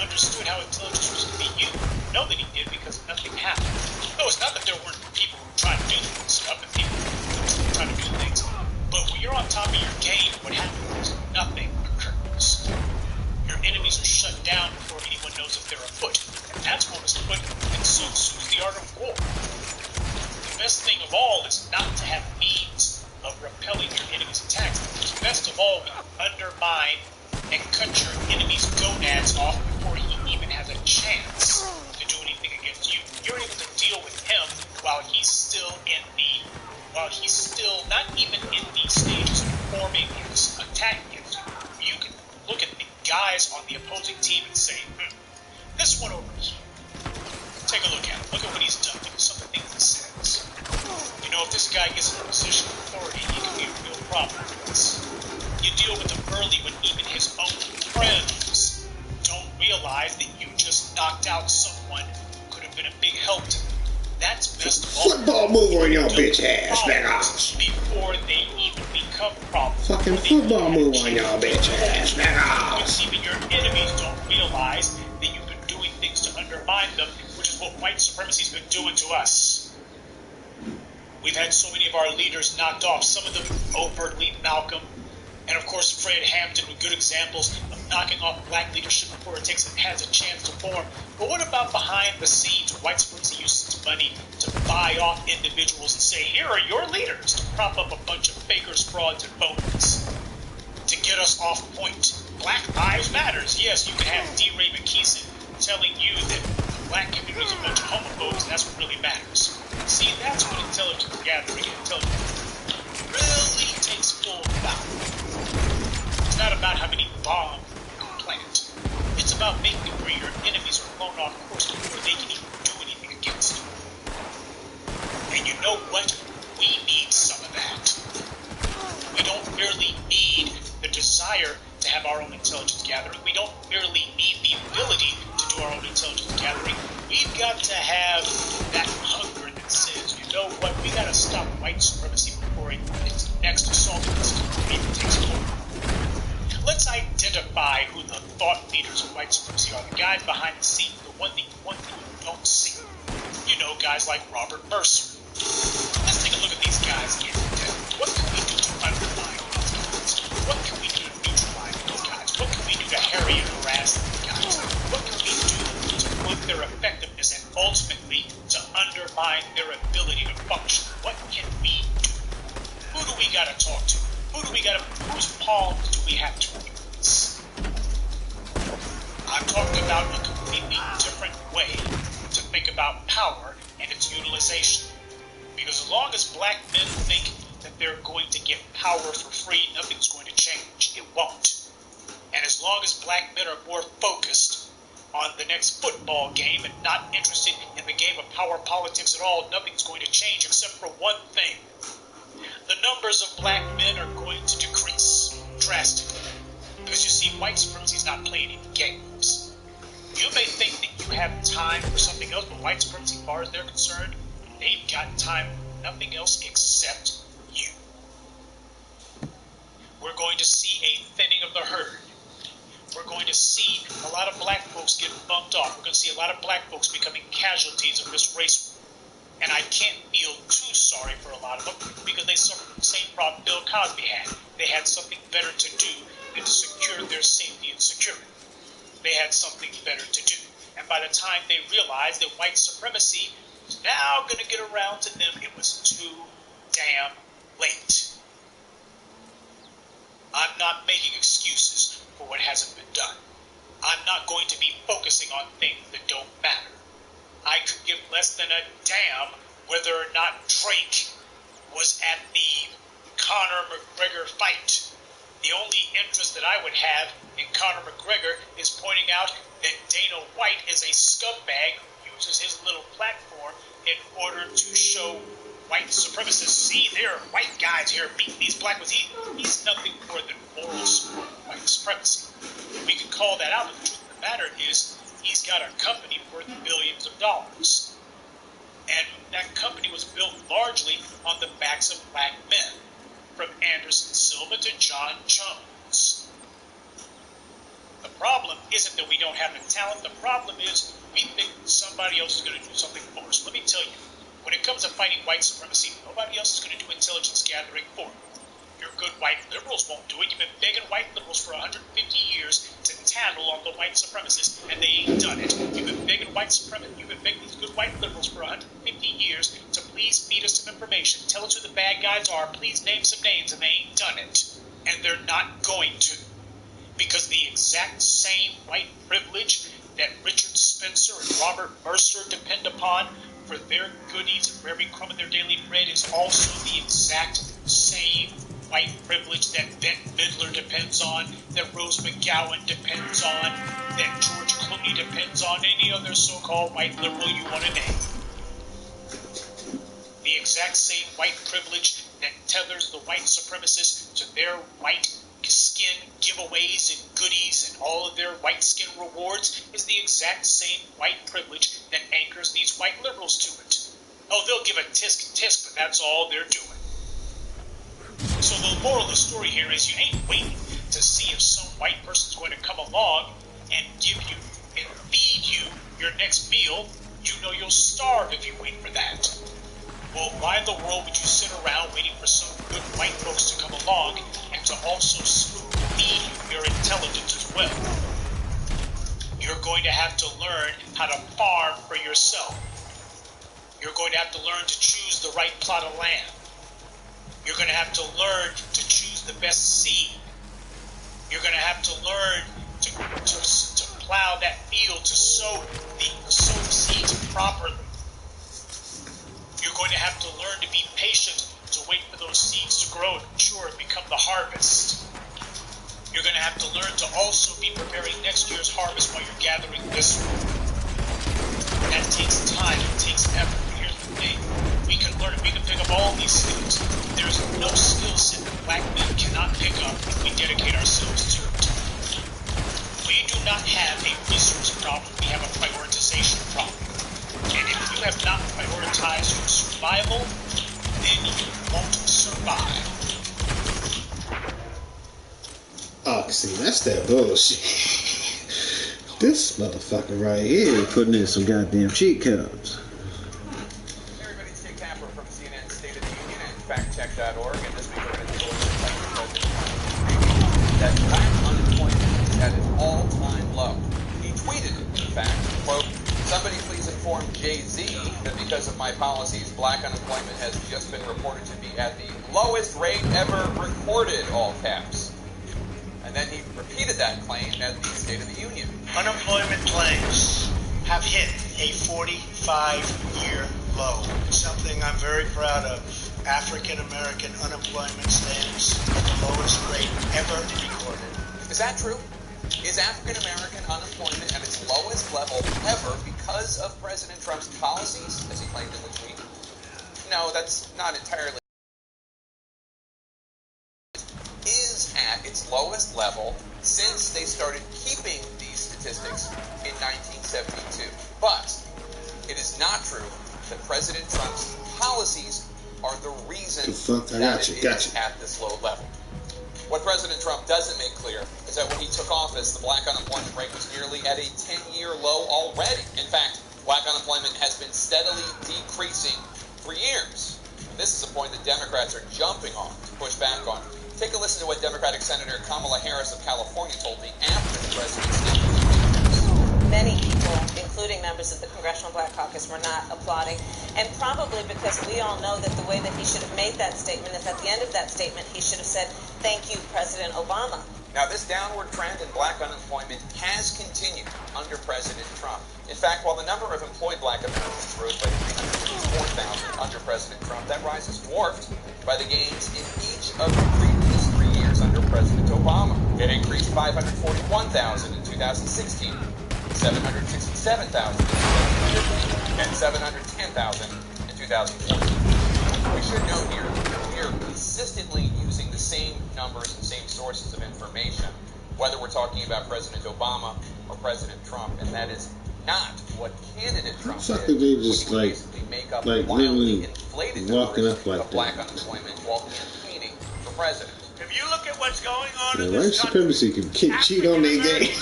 understood how intelligence was to be used. We know that he did because nothing happened. No, it's not that there weren't people who were trying to do stuff and people who were trying to do things. But when you're on top of your game, what happens is nothing occurs. Your enemies are shut down before anyone knows if they're afoot. And that's what was put in Sun Tzu's The Art of War. The best thing of all is not to have means of repelling your enemy's attacks. Because best of all, you undermine and cut your enemy's gonads off before he even has a chance to do anything against you. You're able to deal with him while he's still not even in the stages of forming his attack against you. You can look at the guys on the opposing team and say, this one over here, take a look at him. Look at what he's done. Look at some of the things he says. You know, if this Once a guy gets in a position of authority, he can be a real problem for us. You deal with him early when even his own friends don't realize that you just knocked out someone who could have been a big help to them. That's best of all. Football move on your bitch ass, nigga. Before they even become problems. Fucking football move on your bitch ass, nigga. Even your enemies don't realize that you've been doing things to undermine them, which is what white supremacy's been doing to us. We've had so many of our leaders knocked off, some of them overtly Malcolm, and of course Fred Hampton with good examples of knocking off black leadership before it has a chance to form. But what about behind the scenes? White supremacy uses its money to buy off individuals and say, here are your leaders, to prop up a bunch of fakers, frauds, and phonies, to get us off point. Black Lives Matters. Yes, you can have D. Ray McKeeson telling you that the black community is a bunch of homophobes, and that's what really matters. See, that's what intelligence gathering and intelligence really takes full power. It's not about how many bombs you can plant. It's about making it where your enemies are blown off course before they can even do anything against you. And you know what? We need some of that. We don't merely need the desire to have our own intelligence gathering. We don't merely need the ability to do our own intelligence gathering. We've got to have that hunger that says, you know what, we got to stop white supremacy before its next assault even takes hold. Let's identify who the thought leaders of white supremacy are, the guys behind the scenes, the one that you don't see. You know, guys like Robert Mercer. Let's take a look at these guys again. What can we do to undermine these guys? What can we do to neutralize these guys? What can we do to harry and harass these guys? What can we do to put their effectiveness and ultimately to undermine their ability to function? What can we do? Who do we got to talk to? Whose palms do we have to replace? I'm talking about a completely different way to think about power and its utilization. Because as long as black men think that they're going to get power for free, nothing's going to change. It won't. And as long as black men are more focused on the next football game and not interested in the game of power politics at all, nothing's going to change except for one thing. The numbers of black men are going to decrease drastically. Because you see, white supremacy is not playing any games. You may think that you have time for something else, but white supremacy, as far as they're concerned, they've got time for nothing else except you. We're going to see a thinning of the herd. We're going to see a lot of black folks get bumped off. We're going to see a lot of black folks becoming casualties of this race war. And I can't feel too sorry for a lot of them because they suffered the same problem Bill Cosby had. They had something better to do than to secure their safety and security. They had something better to do. And by the time they realized that white supremacy was now going to get around to them, it was too damn late. I'm not making excuses for what hasn't been done. I'm not going to be focusing on things that don't matter. I could give less than a damn whether or not Drake was at the Conor McGregor fight. The only interest that I would have in Conor McGregor is pointing out that Dana White is a scumbag who uses his little platform in order to show white supremacists, see, there are white guys here beating these black ones. He's nothing more than moral support of white supremacy. We can call that out, but the truth of the matter is he's got a company worth billions of dollars. And that company was built largely on the backs of black men, from Anderson Silva to John Jones. The problem isn't that we don't have the talent. The problem is we think somebody else is going to do something for us. Let me tell you, when it comes to fighting white supremacy, nobody else is going to do intelligence gathering for you. Your good white liberals won't do it. You've been begging white liberals for 150 years to tattle on the white supremacists, and they ain't done it. You've been begging these good white liberals for 150 years to please feed us some information, tell us who the bad guys are, please name some names, and they ain't done it. And they're not going to. Because the exact same white privilege that Richard Spencer and Robert Mercer depend upon for their goodies and for every crumb of their daily bread is also the exact same white privilege that Bette Midler depends on, that Rose McGowan depends on, that George Clooney depends on, any other so-called white liberal you want to name. The exact same white privilege that tethers the white supremacists to their white skin giveaways and goodies and all of their white skin rewards is the exact same white privilege that anchors these white liberals to it. Oh, they'll give a tisk, but that's all they're doing. So the moral of the story here is you ain't waiting to see if some white person's going to come along and give you and feed you your next meal. You know you'll starve if you wait for that. Well, why in the world would you sit around waiting for some good white folks to come along and to also feed you your intelligence as well? You're going to have to learn how to farm for yourself. You're going to have to learn to choose the right plot of land. You're going to have to learn to choose the best seed. You're going to have to learn to plow that field, to sow the seeds properly. You're going to have to learn to be patient, to wait for those seeds to grow and mature and become the harvest. You're going to have to learn to also be preparing next year's harvest while you're gathering this one. That takes time, it takes effort. But here's the thing, we can learn it, we can pick up all these skills. There's no skill set that black men cannot pick up if we dedicate ourselves to it. We do not have a resource problem, we have a prioritization problem. And if you have not prioritized your survival, then you won't survive. Oh, see, that's that bullshit. This motherfucker right here putting in some goddamn cheat codes. Hey everybody, it's Jake Tapper from CNN State of the Union and FactCheck.org, and this week we're going to take a look at that black unemployment is at its all-time low. He tweeted, in fact, quote, "Somebody please inform Jay-Z that because of my policies, black unemployment has just been reported to be at the lowest rate ever recorded," all caps. And then he repeated that claim at the State of the Union. Unemployment claims have hit a 45-year low, something I'm very proud of. African American unemployment stands at the lowest rate ever recorded. Is that true? Is African American unemployment at its lowest level ever because of President Trump's policies, as he claimed in the tweet? No, that's not entirely. It is at its lowest level since they started keeping these statistics in 1972. But it is not true that President Trump's policies are the reason that it is at this low level. What President Trump doesn't make clear is that when he took office, the black unemployment rate was nearly at a 10-year low already. In fact, black unemployment has been steadily decreasing for years. And this is a point that Democrats are jumping on to push back on. Take a listen to what Democratic Senator Kamala Harris of California told me after the president's statement. Many people, including members of the Congressional Black Caucus, were not applauding, and probably because we all know that the way that he should have made that statement is at the end of that statement he should have said, "Thank you, President Obama." Now, this downward trend in black unemployment has continued under President Trump. In fact, while the number of employed black Americans rose by 354,000 under President Trump, that rise is dwarfed by the gains in each of the previous 3 years under President Obama. It increased 541,000 in 2016. 767,000 in 2015, and 710,000 in 2014. We should note here that we are consistently using the same numbers and same sources of information, whether we're talking about President Obama or President Trump, and that is not what candidate Trump did. They just make up literally inflated walking up like of black unemployment while campaigning for president. If you look at what's going on in white this country, supremacy can cheat on their games.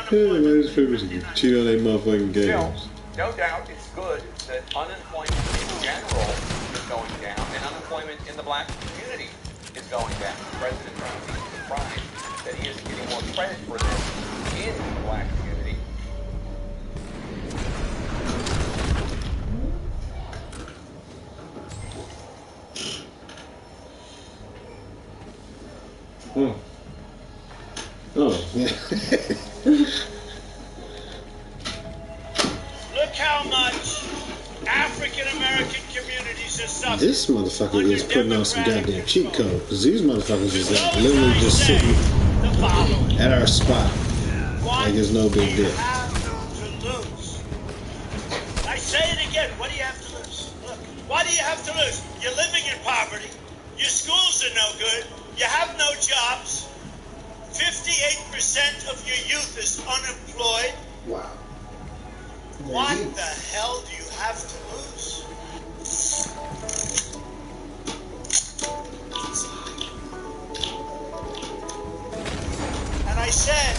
White supremacy can cheat on their motherfucking games. No doubt it's good that unemployment in general is going down, and unemployment in the black community is going down. President Trump seems surprised that he isn't getting more credit for this in the black community. Oh, yeah. look how much African American communities are suffering. This motherfucker is putting on some goddamn cheat code, because these motherfuckers is like literally just sitting at our spot like it's no big deal. I say it again, what do you have What do you have to lose? You're living in poverty. Your schools are no good. You have no jobs. 58% of your youth is unemployed. Wow. What the hell do you have to lose? And I said,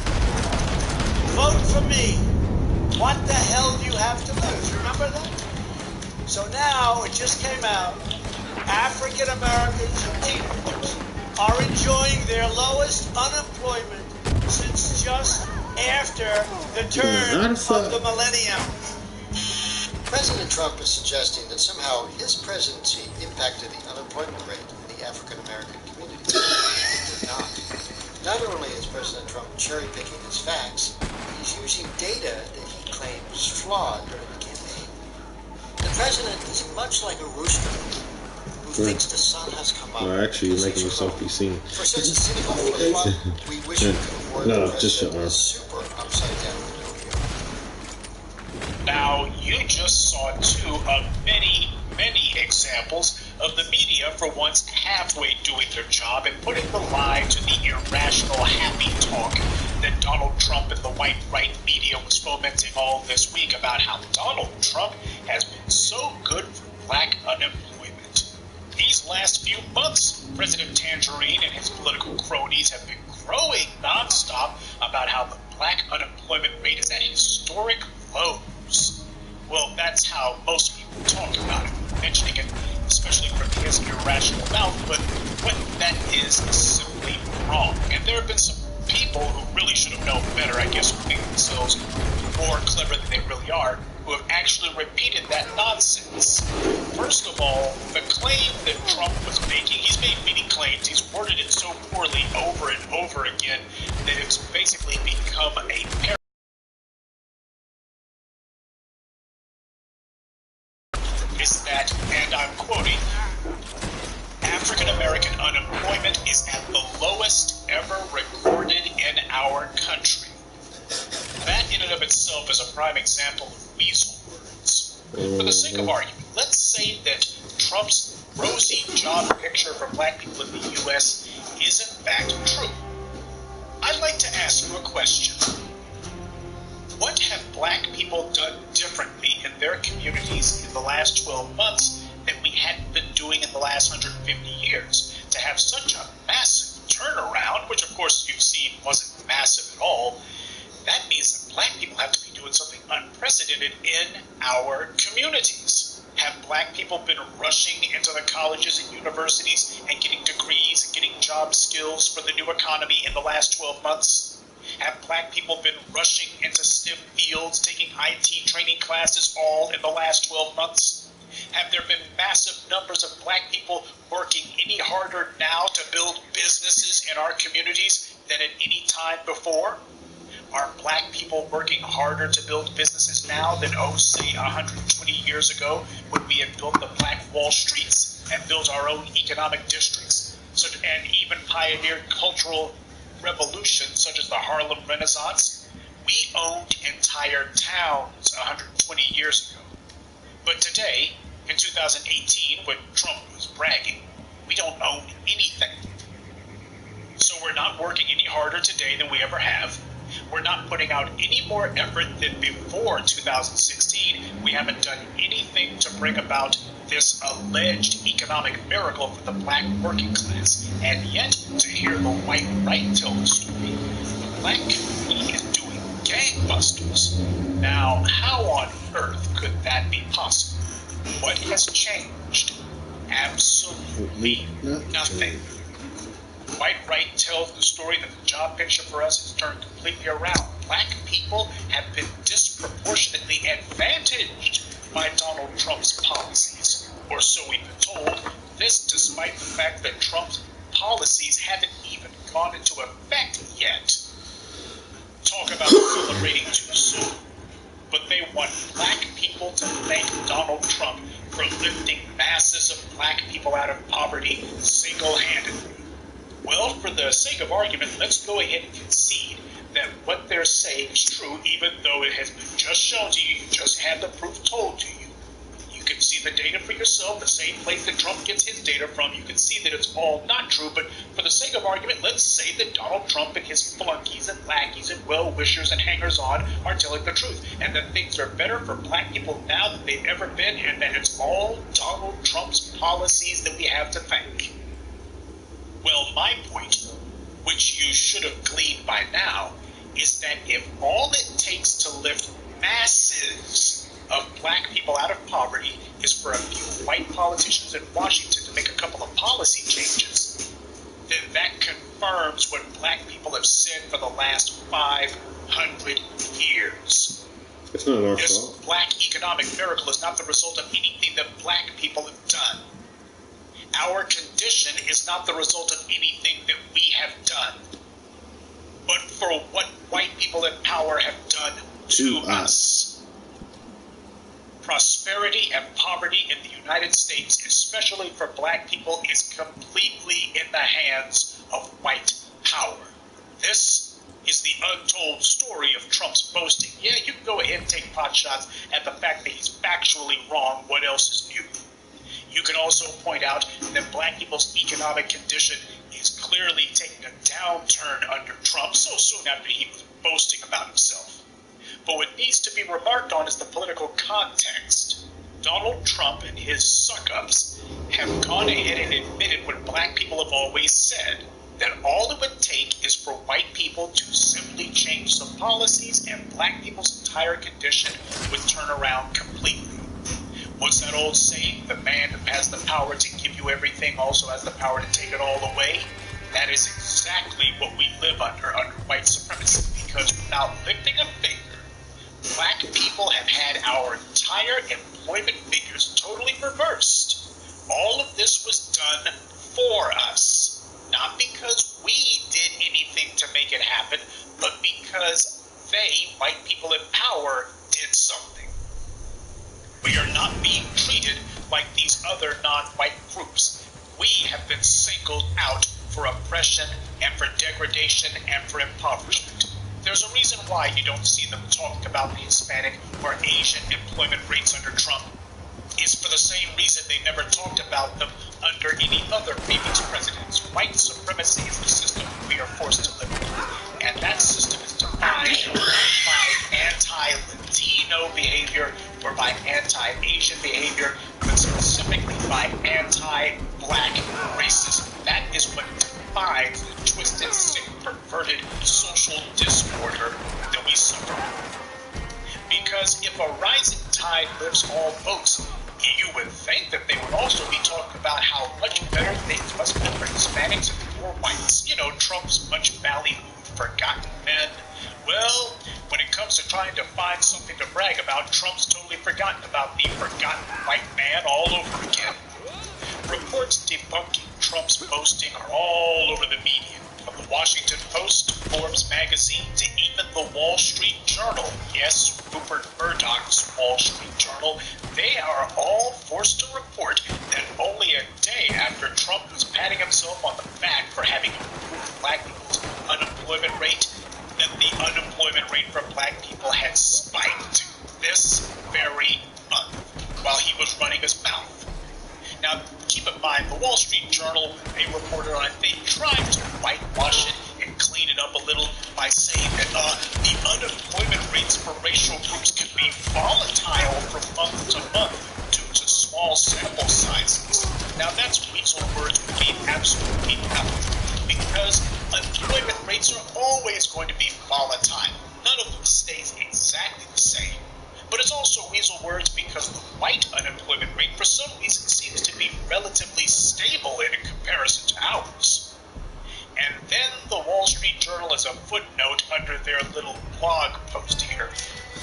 vote for me. What the hell do you have to lose? Remember that? So now, it just came out, African Americans and teenagers are enjoying their lowest unemployment since just after the turn of the millennium. President Trump is suggesting that somehow his presidency impacted the unemployment rate in the African American community. It did not. Not only is President Trump cherry-picking his facts, he's using data that he claimed was flawed during the campaign. The president is much like a rooster who thinks the sun has come up. No, actually, you're making yourself be seen. For such a cynical flip-flop, we wish we could avoid No, the just shut president up. super upside-down Pinocchio. Now, you just saw two of many, many examples of the media for once halfway doing their job and putting the lie to the irrational happy talk that Donald Trump and the white right media was fomenting all this week about how Donald Trump has been so good for black unemployment. These last few months, President Tangerine and his political cronies have been crowing nonstop about how the black unemployment rate is at historic lows. Well, that's how most people talk about it, mentioning it, especially from his irrational mouth, but when that is simply wrong. And there have been some people who really should have known better, I guess, who think themselves more clever than they really are, who have actually repeated that nonsense. First of all, the claim that Trump was making, he's made many claims, he's worded it so poorly over and over again that it's basically become a parody. Is that, and I'm quoting, African American unemployment is at the lowest ever recorded in our country. That in and of itself is a prime example of weasel words. For the sake of argument, let's say that Trump's rosy job picture for black people in the U.S. is in fact true. I'd like to ask you a question. What have black people done differently in their communities in the last 12 months that we hadn't been doing in the last 150 years to have such a massive turnaround, which of course you've seen wasn't massive at all? That means that black people have to be doing something unprecedented in our communities. Have black people been rushing into the colleges and universities and getting degrees and getting job skills for the new economy in the last 12 months? Have black people been rushing into STEM fields, taking IT training classes all in the last 12 months? Have there been massive numbers of black people working any harder now to build businesses in our communities than at any time before? Are black people working harder to build businesses now than, say, 120 years ago when we had built the Black Wall Streets and built our own economic districts, and even pioneered cultural revolutions such as the Harlem Renaissance? We owned entire towns 120 years ago. But today, in 2018, when Trump was bragging, we don't own anything. So we're not working any harder today than we ever have. We're not putting out any more effort than before 2016. We haven't done anything to bring about this alleged economic miracle for the black working class. And yet, to hear the white right tell the story, the black community is doing gangbusters. Now, how on earth could that be possible? What has changed? Absolutely nothing. White right tells the story that the job picture for us has turned completely around. Black people have been disproportionately advantaged by Donald Trump's policies, or so we've been told. This despite the fact that Trump's policies haven't even gone into effect yet. Talk about celebrating too soon. But they want black people to thank Donald Trump for lifting masses of black people out of poverty single-handedly. Well, for the sake of argument, let's go ahead and concede that what they're saying is true, even though it has been just shown to you, you just had the proof told to you. You You can see the data for yourself, the same place that Trump gets his data from. You can see that it's all not true, but for the sake of argument, let's say that Donald Trump and his flunkies and lackeys and well-wishers and hangers-on are telling the truth, and that things are better for black people now than they've ever been, and that it's all Donald Trump's policies that we have to thank. Well, my point, which you should have gleaned by now, is that if all it takes to lift masses of black people out of poverty is for a few white politicians in Washington to make a couple of policy changes, then that confirms what black people have said for the last 500 years. It's not our This fault. black economic miracle is not the result of anything that black people have done. Our condition is not the result of anything that we have done, but for what white people in power have done to us. Prosperity and poverty in the United States, especially for black people, is completely in the hands of white power. This is the untold story of Trump's boasting. Yeah, you can go ahead and take pot shots at the fact that he's factually wrong. What else is new? You can also point out that black people's economic condition is clearly taking a downturn under Trump so soon after he was boasting about himself. But what needs to be remarked on is the political context. Donald Trump and his suck-ups have gone ahead and admitted what black people have always said, that all it would take is for white people to simply change some policies and black people's entire condition would turn around completely. What's that old saying? The man who has the power to give you everything also has the power to take it all away. That is exactly what we live under white supremacy, because without lifting a finger, black people have had our entire employment figures totally reversed. All of this was done for us, not because we did anything to make it happen, but because they, white people in power, did something. We are not being treated like these other non-white groups. We have been singled out for oppression and for degradation and for impoverishment. There's a reason why you don't see them talk about the Hispanic or Asian employment rates under Trump. It's for the same reason they never talked about them under any other previous presidents. White supremacy is the system we are forced to live in. And that system is defined by anti-Latino behavior or by anti-Asian behavior, but specifically by anti-black racism. That is what defines the twisted, sick, perverted social disorder that we suffer. Because if a rising tide lifts all boats, you would think that they would also be talking about how much better things must be for Hispanics and poor whites. You know, Trump's much ballyhooed forgotten men. Well, when it comes to trying to find something to brag about, Trump's totally forgotten about the forgotten white man all over again. Reports debunking Trump's boasting are all over the media, from the Washington Post, Forbes magazine, to even the Wall Street Journal. Yes, Rupert Murdoch's Wall Street Journal. They are all forced to report that only a day after Trump was patting himself on the back for having improved black people's unemployment rate, that the unemployment rate for black people had spiked this very month while he was running his mouth. Now, keep in mind, the Wall Street Journal, they reported on it, they tried to whitewash it and clean it up a little by saying that the unemployment rates for racial groups can be volatile from month to month due to small sample sizes. Now, that's weasel words would mean absolutely nothing, because unemployment rates are always going to be volatile. None of them stays exactly the same. But it's also weasel words because the white unemployment rate for some reason seems to be relatively stable in comparison to ours. And then the Wall Street Journal, as a footnote under their little blog post here,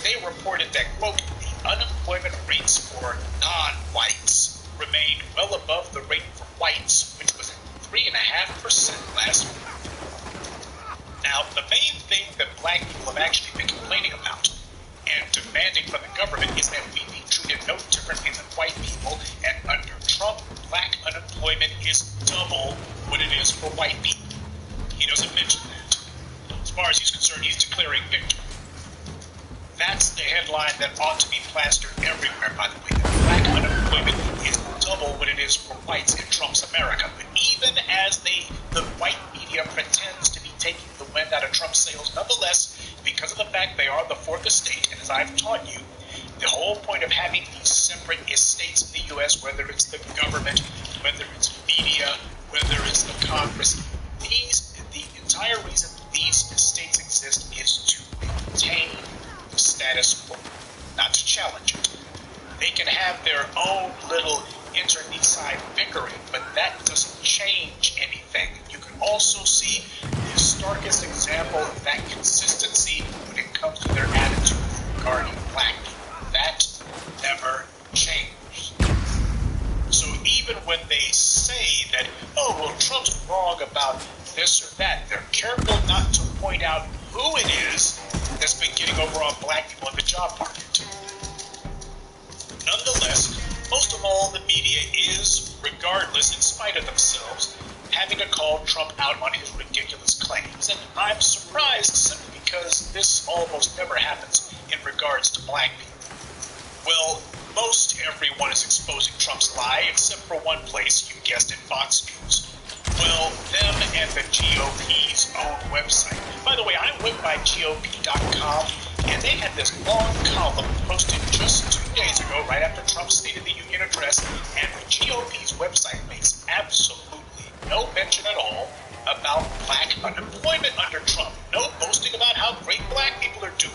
they reported that, quote, the unemployment rates for non-whites remained well above the rate for whites, which was at 3.5% last month. Now, the main thing that black people have actually been complaining about and demanding from the government is that we be treated no differently than white people, and under Trump, black unemployment is double what it is for white people. He doesn't mention that. As far as he's concerned, he's declaring victory. That's the headline that ought to be plastered everywhere, by the way, that black unemployment unemployment is double what it is for whites in Trump's America. But even as the white media pretends to be taking the wind out of Trump's sails, nonetheless, because of the fact they are the fourth estate, and as I've taught you, the whole point of having these separate estates in the U.S., whether it's the government, whether it's media, whether it's the Congress, the entire reason these estates exist is to maintain the status quo, not to challenge it. They can have their own little internecine bickering, but that doesn't change anything. You can also see the starkest example of that consistency when it comes to their attitude regarding black people. That never changed. So even when they say that, oh, well, Trump's wrong about this or that, they're careful not to point out who it is that's been getting over on black people in the job market. Nonetheless, most of all, the media is, regardless, in spite of themselves, having to call Trump out on his ridiculous claims. And I'm surprised simply because this almost never happens in regards to black people. Well, most everyone is exposing Trump's lie, except for one place, you guessed it, Fox News. Well, them and the GOP's own website. By the way, I went by GOP.com, and they had this long column posted just 2 days ago, right after Trump's State of the Union address, and the GOP's website makes absolutely no mention at all about black unemployment under Trump. No boasting about how great black people are doing.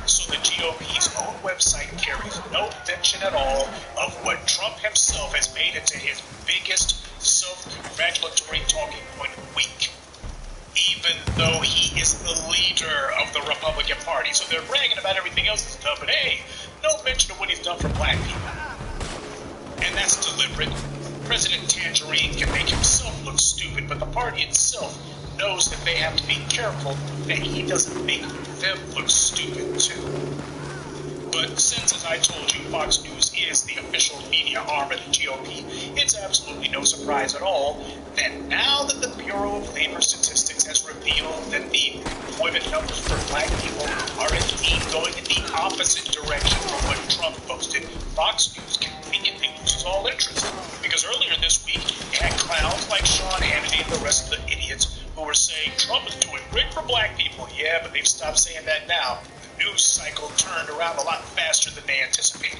So the GOP's own website carries no mention at all of what Trump himself has made into his biggest self-congratulatory talking point of the week, even though he is the leader of the Republican Party. So they're bragging about everything else he's done, but hey, no mention of what he's done for black people. And that's deliberate. President Tangerine can make himself look stupid, but the party itself knows that they have to be careful that he doesn't make them look stupid too. But since, as I told you, Fox News is the official media arm of the GOP, it's absolutely no surprise at all that now that the Bureau of Labor Statistics has revealed that the employment numbers for black people are indeed going in the opposite direction from what Trump posted, Fox News conveniently loses all interest. Because earlier this week, you had clowns like Sean Hannity and the rest of the idiots who were saying Trump is doing great for black people. Yeah, but they've stopped saying that now. The news cycle turned around a lot faster than they anticipated.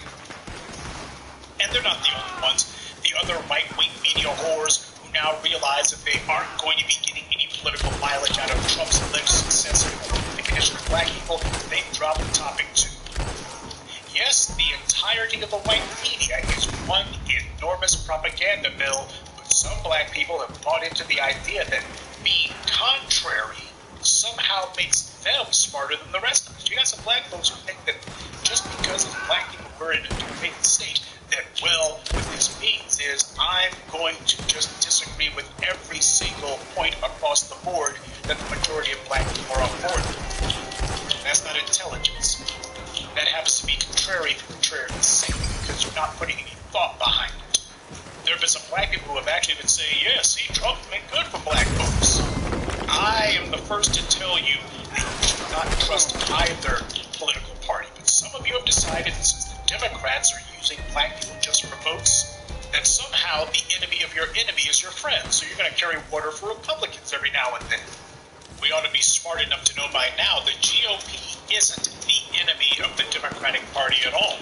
And they're not the only ones. The other right-wing media whores who now realize that they aren't going to be getting any political mileage out of Trump's alleged success in the condition of black people, they've dropped the topic too. Yes, the entirety of the white media is one enormous propaganda mill, but some black people have bought into the idea that being contrary somehow makes them smarter than the rest of us. You got some black folks who think that just because as black people we're in a debated state, that, well, what this means is I'm going to just disagree with every single point across the board that the majority of black people are on board with. That's not intelligence. That happens to be contrary for contrary's sake, because you're not putting any thought behind it. There have been some black people who have actually been saying, yes, see, Trump's been good for black folks. I am the first to tell you that you should not trust either political party. But some of you have decided that since the Democrats are using black people just for votes, that somehow the enemy of your enemy is your friend. So you're going to carry water for Republicans every now and then. We ought to be smart enough to know by now the GOP isn't the enemy of the Democratic Party at all.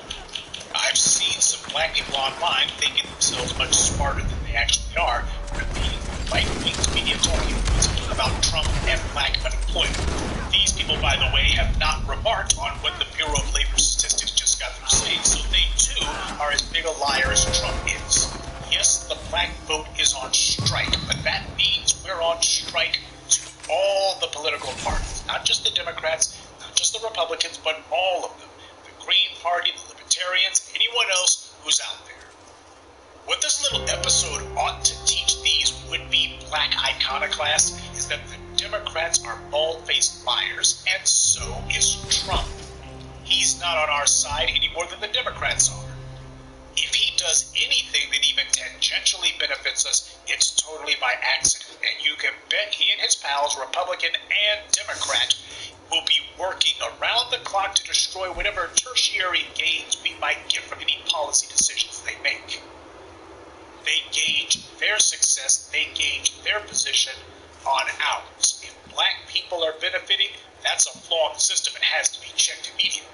I've seen some black people online thinking themselves much smarter than they actually are, repeating right-wing media talking points about Trump and black unemployment. These people, by the way, have not remarked on what the Bureau of Labor Statistics just got through saying, so they too are as big a liar as Trump is. Yes, the black vote is on strike, but that means we're on strike to all the political parties, not just the Democrats, not just the Republicans, but all of them. The Green Party, the Libertarians, anyone else who's out there. What this little episode ought to teach these would-be black iconoclasts is that the Democrats are bald-faced liars, and so is Trump. He's not on our side any more than the Democrats are. If he does anything that even tangentially benefits us, it's totally by accident, and you can bet he and his pals, Republican and Democrat, will be working around the clock to destroy whatever tertiary gains we might get from any policy decisions they make. They gauge their success, they gauge their position on ours. If black people are benefiting, that's a flaw in the system and has to be checked immediately.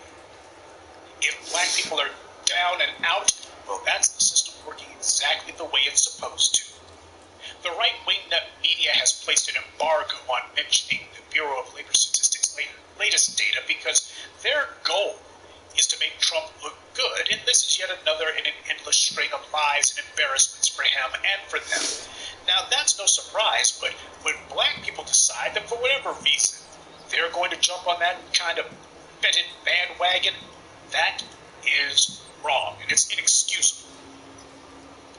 If black people are down and out, well, that's the system working exactly the way it's supposed to. The right-wing media has placed an embargo on mentioning the Bureau of Labor Statistics' latest data because their goal is to make Trump look good, and this is yet another in an endless string of lies and embarrassments for him and for them. Now, that's no surprise, but when black people decide that for whatever reason they're going to jump on that kind of fetid bandwagon, that is wrong, and it's inexcusable.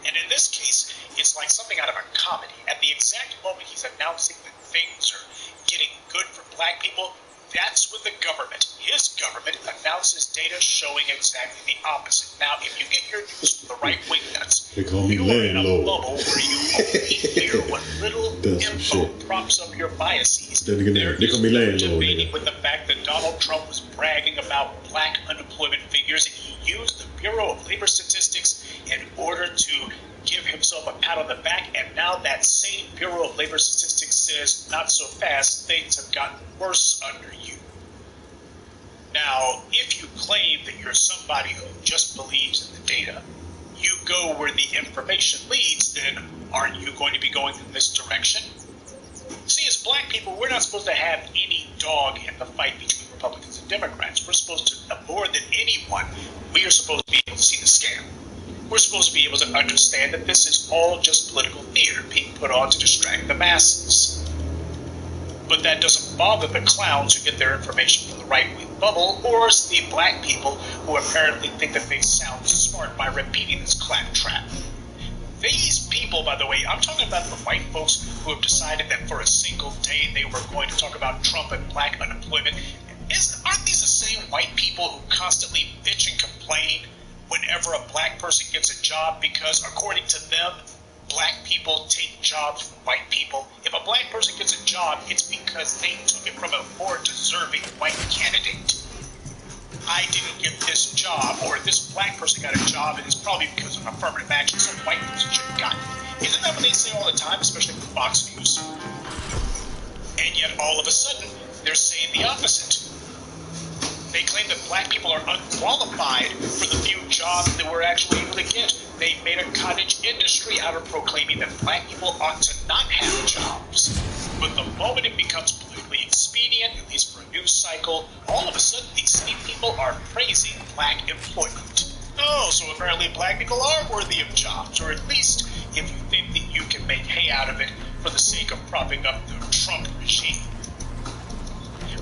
And in this case, it's like something out of a comedy. At the exact moment he's announcing that things are getting good for black people, that's when the government, his government, announces data showing exactly the opposite. Now, if you get your news from the right-wing nuts, they call me you are in a landlord. bubble where you only hear what little info props up your biases. They call me landlord. Debating with the fact that Donald Trump was bragging about black unemployment figures, and he used the Bureau of Labor Statistics in order to give himself a pat on the back, and now that same Bureau of Labor Statistics says, not so fast, things have gotten worse under you. Now, if you claim that you're somebody who just believes in the data, you go where the information leads, then aren't you going to be going in this direction? See, as black people, we're not supposed to have any dog in the fight between Republicans and Democrats. We're supposed to, more than anyone, we are supposed to be able to see the scam. We're supposed to be able to understand that this is all just political theater being put on to distract the masses. But that doesn't bother the clowns who get their information from the right-wing bubble, or the black people who apparently think that they sound smart by repeating this claptrap. These people, by the way, I'm talking about the white folks who have decided that for a single day they were going to talk about Trump and black unemployment. Aren't these the same white people who constantly bitch and complain whenever a black person gets a job because, according to them, black people take jobs from white people? If a black person gets a job, it's because they took it from a more deserving white candidate. I didn't get this job, or this black person got a job, and it's probably because of affirmative action, some white person should have gotten it. Isn't that what they say all the time, especially with Fox News? And yet, all of a sudden, they're saying the opposite. They claim that black people are unqualified for the few jobs that we're actually able to get. They made a cottage industry out of proclaiming that black people ought to not have jobs. But the moment it becomes politically expedient, at least for a news cycle, all of a sudden these same people are praising black employment. Oh, so apparently black people are worthy of jobs, or at least if you think that you can make hay out of it for the sake of propping up the Trump regime.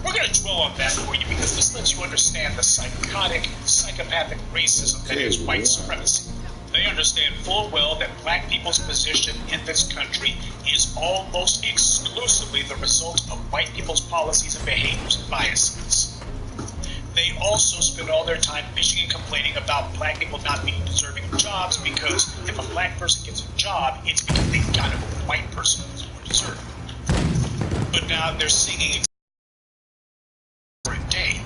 We're going to dwell on that for you because this lets you understand the psychopathic racism that is white supremacy. They understand full well that black people's position in this country is almost exclusively the result of white people's policies and behaviors and biases. They also spend all their time bitching and complaining about black people not being deserving of jobs because if a black person gets a job, it's because they got it from a white person who's more deserving. But now they're singing for a day.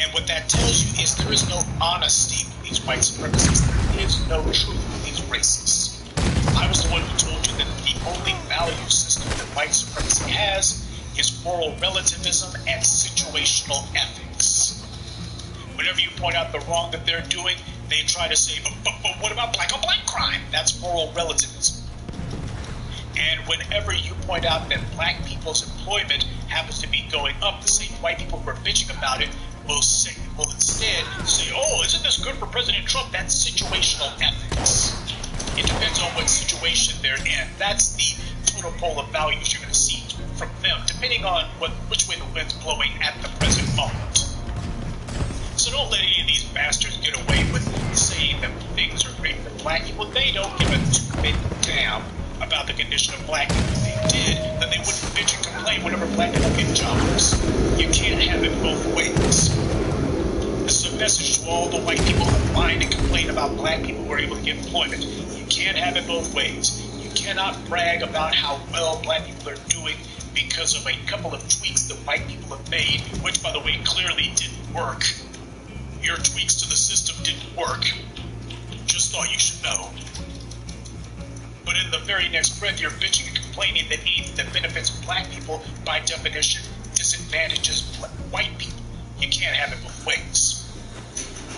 And what that tells you is there is no honesty with these white supremacists. There is no truth with these racists. I was the one who told you that the only value system that white supremacy has is moral relativism and situational ethics. Whenever you point out the wrong that they're doing, they try to say, but what about black on black crime? That's moral relativism. And whenever you point out that black people's employment happens to be going up, the same white people who are bitching about it will instead say, oh, isn't this good for President Trump? That's situational ethics. It depends on what situation they're in. That's the total pole of values you're going to see from them, depending on which way the wind's blowing at the present moment. So don't let any of these bastards get away with saying that things are great for black people. They don't give a two-bit damn about the condition of black people. If they did, then they wouldn't bitch and complain whenever black people get jobs. You can't have it both ways. This is a message to all the white people who whine and complain about black people who are able to get employment. You can't have it both ways. You cannot brag about how well black people are doing because of a couple of tweaks that white people have made, which, by the way, clearly didn't work. Your tweaks to the system didn't work. Just thought you should know. But in the very next breath, you're bitching and complaining that anything that benefits black people, by definition, disadvantages white people. You can't have it both ways.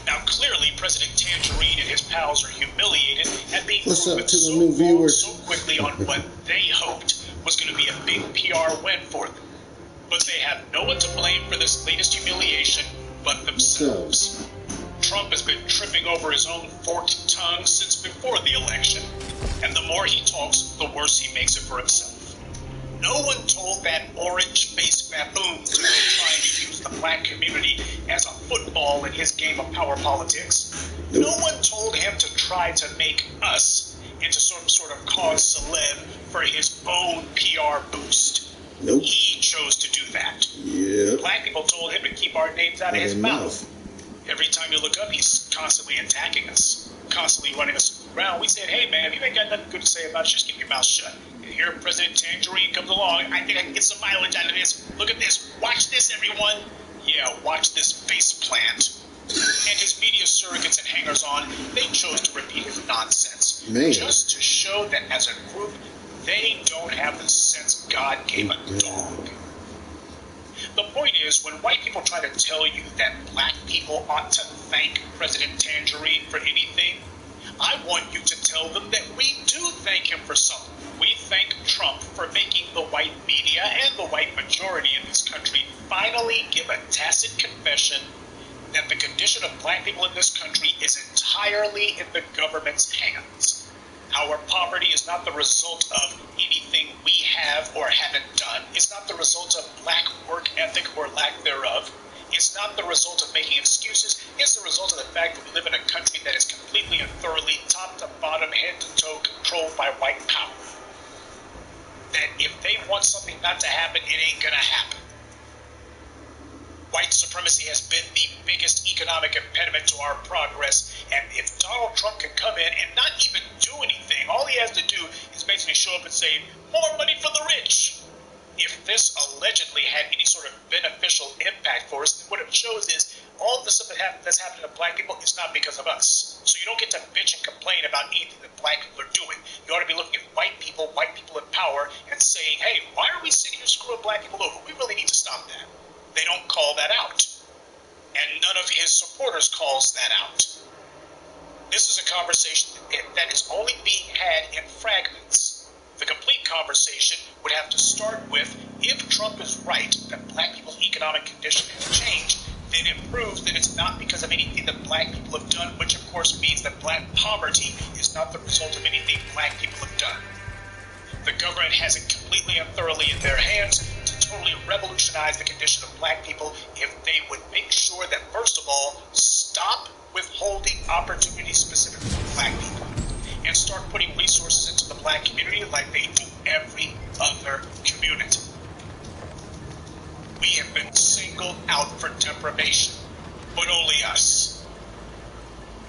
Now, clearly, President Tangerine and his pals are humiliated at being proven so quickly on what they hoped was going to be a big PR win for them. But they have no one to blame for this latest humiliation but themselves. Trump has been tripping over his own forked tongue since before the election, and the more he talks, the worse he makes it for himself. No one told that orange-faced baboon to be trying to use the black community as a football in his game of power politics. Nope. No one told him to try to make us into some sort of cause celeb for his own PR boost. Nope. He chose to do that. Yeah. Black people told him to keep our names out of his mouth. Every time you look up, he's constantly attacking us, constantly running us around. We said, hey, man, if you ain't got nothing good to say about us, just keep your mouth shut. And here President Tangerine comes along. I think I can get some mileage out of this. Look at this. Watch this, everyone. Yeah, watch this face plant. And his media surrogates and hangers-on, they chose to repeat his nonsense. Man. Just to show that as a group, they don't have the sense God gave a dog. The point is, when white people try to tell you that black people ought to thank President Tangerine for anything, I want you to tell them that we do thank him for something. We thank Trump for making the white media and the white majority in this country finally give a tacit confession that the condition of black people in this country is entirely in the government's hands. Our poverty is not the result of anything we have or haven't done. It's not the result of black work ethic or lack thereof. It's not the result of making excuses. It's the result of the fact that we live in a country that is completely and thoroughly, top to bottom, head to toe, controlled by white power. That if they want something not to happen, it ain't gonna happen. White supremacy has been the biggest economic impediment to our progress, and if Donald Trump can come in and not even do anything, all he has to do is basically show up and say, more money for the rich. If this allegedly had any sort of beneficial impact for us, what it shows is all the stuff that's happening to black people is not because of us. So you don't get to bitch and complain about anything that black people are doing. You ought to be looking at white people in power, and saying, hey, why are we sitting here screwing black people over? We really need to stop that. They don't call that out. And none of his supporters calls that out. This is a conversation that is only being had in fragments. The complete conversation would have to start with, if Trump is right that black people's economic condition has changed, then it proves that it's not because of anything that black people have done, which of course means that black poverty is not the result of anything black people have done. The government has it completely and thoroughly in their hands to totally revolutionize the condition of black people if they would make sure that, first of all, stop withholding opportunities specifically for black people and start putting resources into the black community like they do every other community. We have been singled out for deprivation, but only us.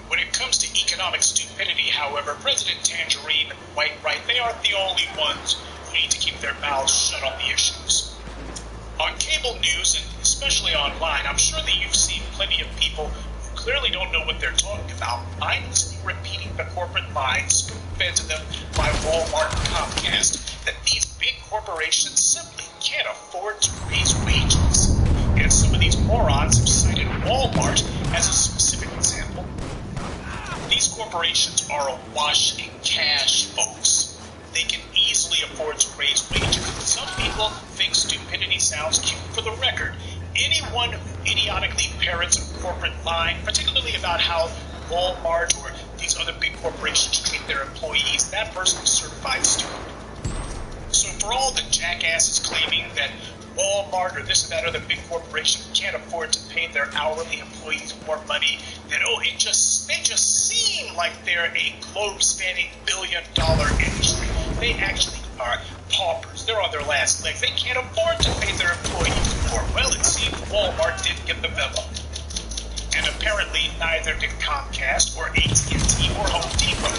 When it comes to economic stupidity, however, President Tangerine and the white right, they aren't the only ones who need to keep their mouths shut on the issues. On cable news, and especially online, I'm sure that you've seen plenty of people who clearly don't know what they're talking about, mindlessly repeating the corporate lines fed to them by Walmart and Comcast, that these big corporations simply can't afford to raise wages. And some of these morons have cited Walmart as a specific example. These corporations are awash in cash, folks. They can easily afford to raise wages. Some people think stupidity sounds cute. For the record, anyone who idiotically parrots a corporate line, particularly about how Walmart or these other big corporations treat their employees, that person is certified stupid. So for all the jackasses claiming that Walmart or this and that other big corporation can't afford to pay their hourly employees more money, then they just seem like they're a globe-spanning billion-dollar industry. They actually are paupers. They're on their last legs. They can't afford to pay their employees more. Well, it seems Walmart didn't get the memo. And apparently neither did Comcast or AT&T or Home Depot.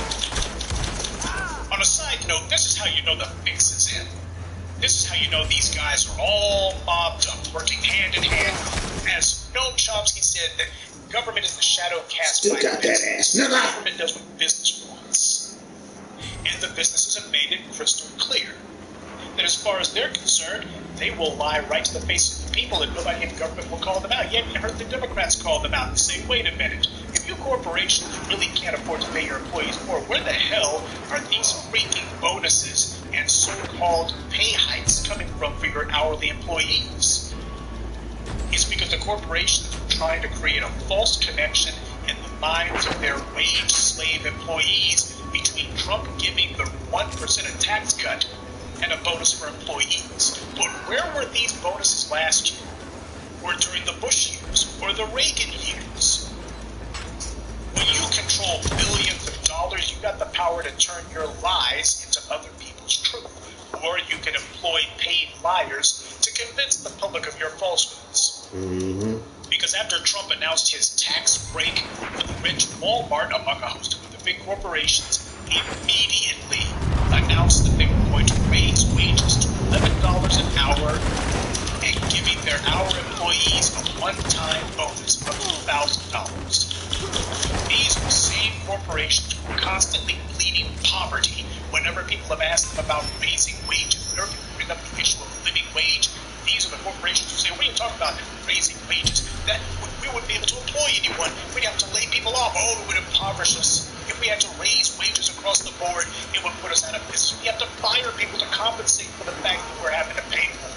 On a side note, this is how you know the fix is in. This is how you know these guys are all mobbed up, working hand in hand. As Noam Chomsky said, that government is the shadow cast Still by got that business. ass, nigga. Government does what business wants. And the businesses have made it crystal clear that as far as they're concerned, they will lie right to the face of the people and nobody in the government will call them out. Yet you heard the Democrats call them out and say, wait a minute, if you corporations really can't afford to pay your employees more, where the hell are these freaking bonuses and so-called pay hikes coming from for your hourly employees? It's because the corporations are trying to create a false connection in the minds of their wage slave employees between Trump giving the 1% tax cut and a bonus for employees. But where were these bonuses last year? Or during the Bush years? Or the Reagan years? When you control billions of dollars, you got the power to turn your lies into other people's truth. Or you can employ paid liars to convince the public of your falsehoods. Mm-hmm. Because after Trump announced his tax break for the rich, Walmart, among a host of the big corporations, immediately announced that they were going to raise wages to $11 an hour and giving their hour employees a one-time bonus of $2,000. These are the same corporations who are constantly pleading poverty whenever people have asked them about raising wages. Whenever people bring up the issue of living wage, these are the corporations who say, what are you talking about raising wages? That we wouldn't be able to employ anyone. We'd have to lay people off. Oh, it would impoverish us. If we had to raise wages across the board, it would put us out of business. We have to fire people to compensate for the fact that we're having to pay more.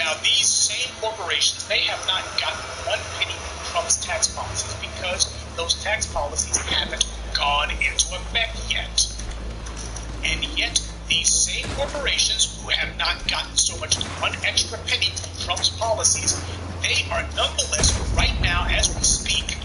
Now, these same corporations, they have not gotten one penny from Trump's tax policies because those tax policies haven't gone into effect yet. And yet, these same corporations who have not gotten so much as one extra penny from Trump's policies, they are nonetheless, right now, as we speak,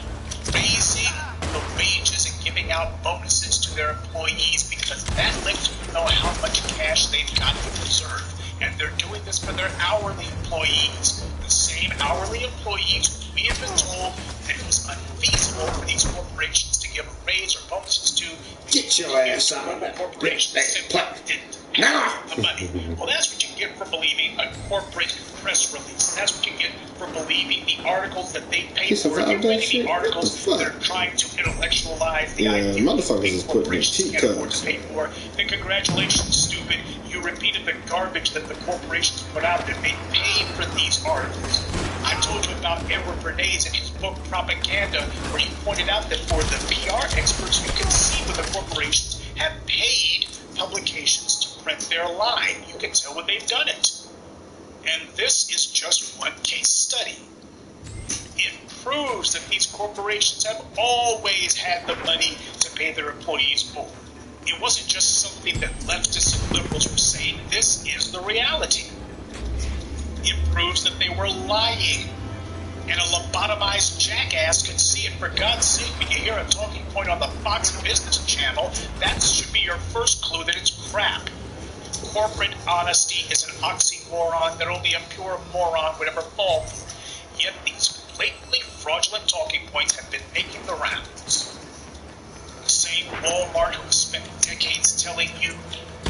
raising the wages and giving out bonuses to their employees because that lets you know how much cash they've got in reserve. And they're doing this for their hourly employees. The same hourly employees who we have been told that it was unfeasible for these corporations to give a raise or bonuses to. Get your ass out of that corporations simply didn't have the money. Well, that's what you get for believing a corporate press release. That's what you get for believing the articles that they pay for. You're reading the articles that are trying to intellectualize the idea that big corporations can't afford to pay more. Then congratulations, stupid. You repeated the garbage that the corporations put out and they paid for these articles. I told you about Edward Bernays and his book Propaganda, where he pointed out that for the PR experts, you can see where the corporations have paid publications to print their line. You can tell when they've done it. And this is just one case study. It proves that these corporations have always had the money to pay their employees more. It wasn't just something that leftists and liberals were saying. This is the reality. It proves that they were lying. And a lobotomized jackass can see it. For God's sake, when you hear a talking point on the Fox Business Channel, that should be your first clue that it's crap. Corporate honesty is an oxymoron that only a pure moron would ever fall for. Yet these blatantly fraudulent talking points have been making the rounds. The same Walmart who has spent decades telling you,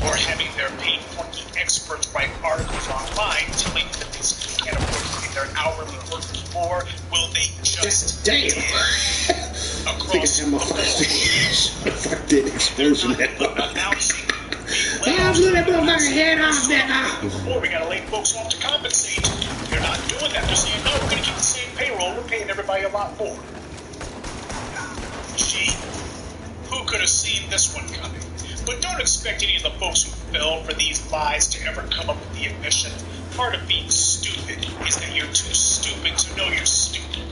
or having their paid flunky experts write articles online telling you that they simply can't afford to pay their hourly workers more, will they just damn across the board? Fuck that explosion. Announcing before we gotta lay folks off to compensate. They're not doing that. They're saying, no, we're gonna keep the same payroll. We're paying everybody a lot more. Gee, who could have seen this one coming? But don't expect any of the folks who fell for these lies to ever come up with the admission. Part of being stupid is that you're too stupid to know you're stupid.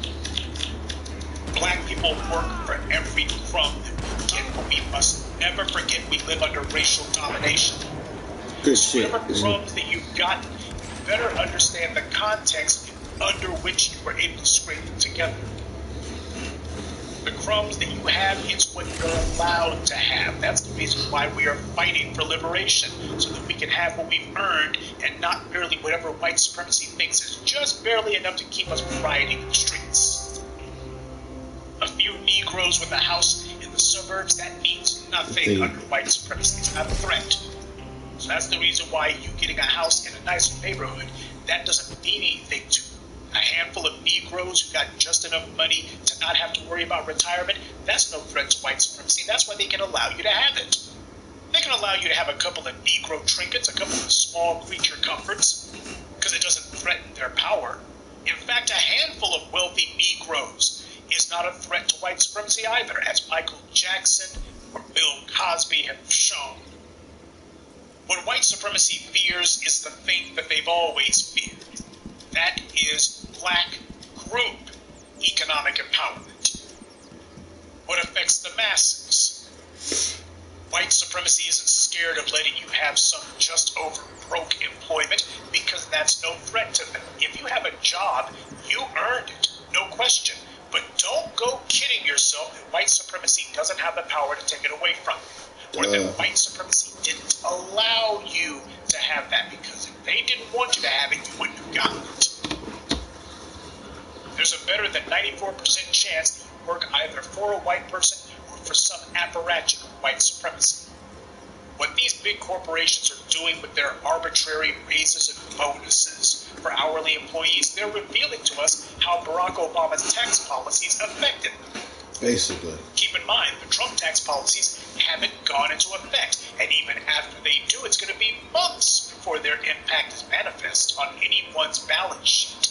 Black people work for every crumb that we get, but we must never forget we live under racial domination. Good shit. Whatever crumbs that you've gotten, you better understand the context under which you were able to scrape them together. The crumbs that you have is what you're allowed to have. That's the reason why we are fighting for liberation, so that we can have what we've earned and not merely whatever white supremacy thinks is just barely enough to keep us from rioting in the streets. A few Negroes with a house in the suburbs, that means nothing under white supremacy. It's not a threat. So that's the reason why you getting a house in a nicer neighborhood, that doesn't mean anything to you. A handful of Negroes who got just enough money to not have to worry about retirement, that's no threat to white supremacy. That's why they can allow you to have it. They can allow you to have a couple of Negro trinkets, a couple of small creature comforts, because it doesn't threaten their power. In fact, a handful of wealthy Negroes is not a threat to white supremacy either, as Michael Jackson or Bill Cosby have shown. What white supremacy fears is the thing that they've always feared. That is black group economic empowerment. What affects the masses? White supremacy isn't scared of letting you have some just over broke employment because that's no threat to them. If you have a job, you earned it, no question. But don't go kidding yourself that white supremacy doesn't have the power to take it away from you. Or that white supremacy didn't allow you to have that, because if they didn't want you to have it, you wouldn't have gotten it. There's a better than 94% chance that you work either for a white person or for some apparatchik of white supremacy. What these big corporations are doing with their arbitrary raises and bonuses for hourly employees, they're revealing to us how Barack Obama's tax policies affected them. Basically. Keep in mind, the Trump tax policies haven't gone into effect, and even after they do, it's going to be months before their impact is manifest on anyone's balance sheet.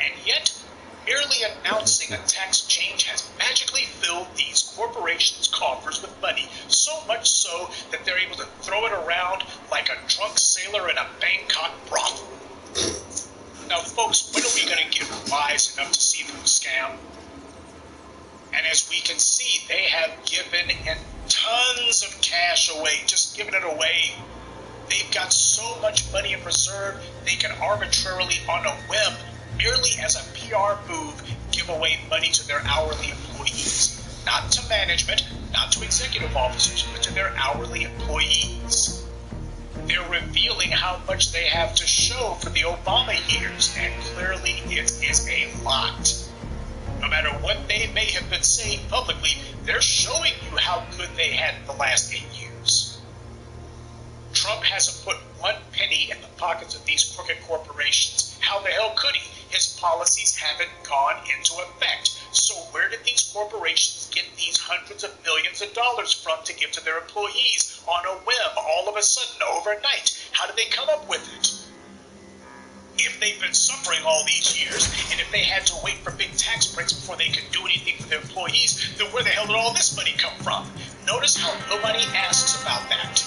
And yet, merely announcing a tax change has magically filled these corporations' coffers with money, so much so that they're able to throw it around like a drunk sailor in a Bangkok brothel. Now, folks, when are we going to get wise enough to see through the scam? And as we can see, they have given tons of cash away, just giving it away. They've got so much money in reserve, they can arbitrarily, on a whim, merely as a PR move, give away money to their hourly employees. Not to management, not to executive officers, but to their hourly employees. They're revealing how much they have to show for the Obama years, and clearly it is a lot. No matter what they may have been saying publicly, they're showing you how good they had the last 8 years. Trump hasn't put one penny in the pockets of these crooked corporations. How the hell could he? His policies haven't gone into effect. So where did these corporations get these hundreds of millions of dollars from to give to their employees on a whim, all of a sudden, overnight? How did they come up with it? If they've been suffering all these years, and if they had to wait for big tax breaks before they could do anything for their employees, then where the hell did all this money come from? Notice how nobody asks about that.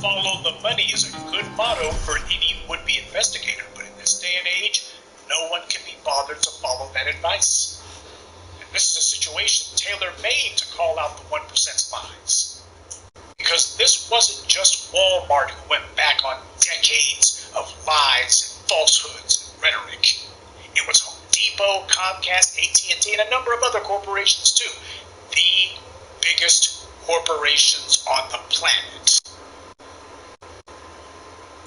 Follow the money is a good motto for any would-be investigator, but in this day and age, no one can be bothered to follow that advice. And this is a situation tailor-made to call out the 1%'s lies. Because this wasn't just Walmart who went back on decades of lies and falsehoods and rhetoric. It was Home Depot, Comcast, AT&T, and a number of other corporations too. The biggest corporations on the planet.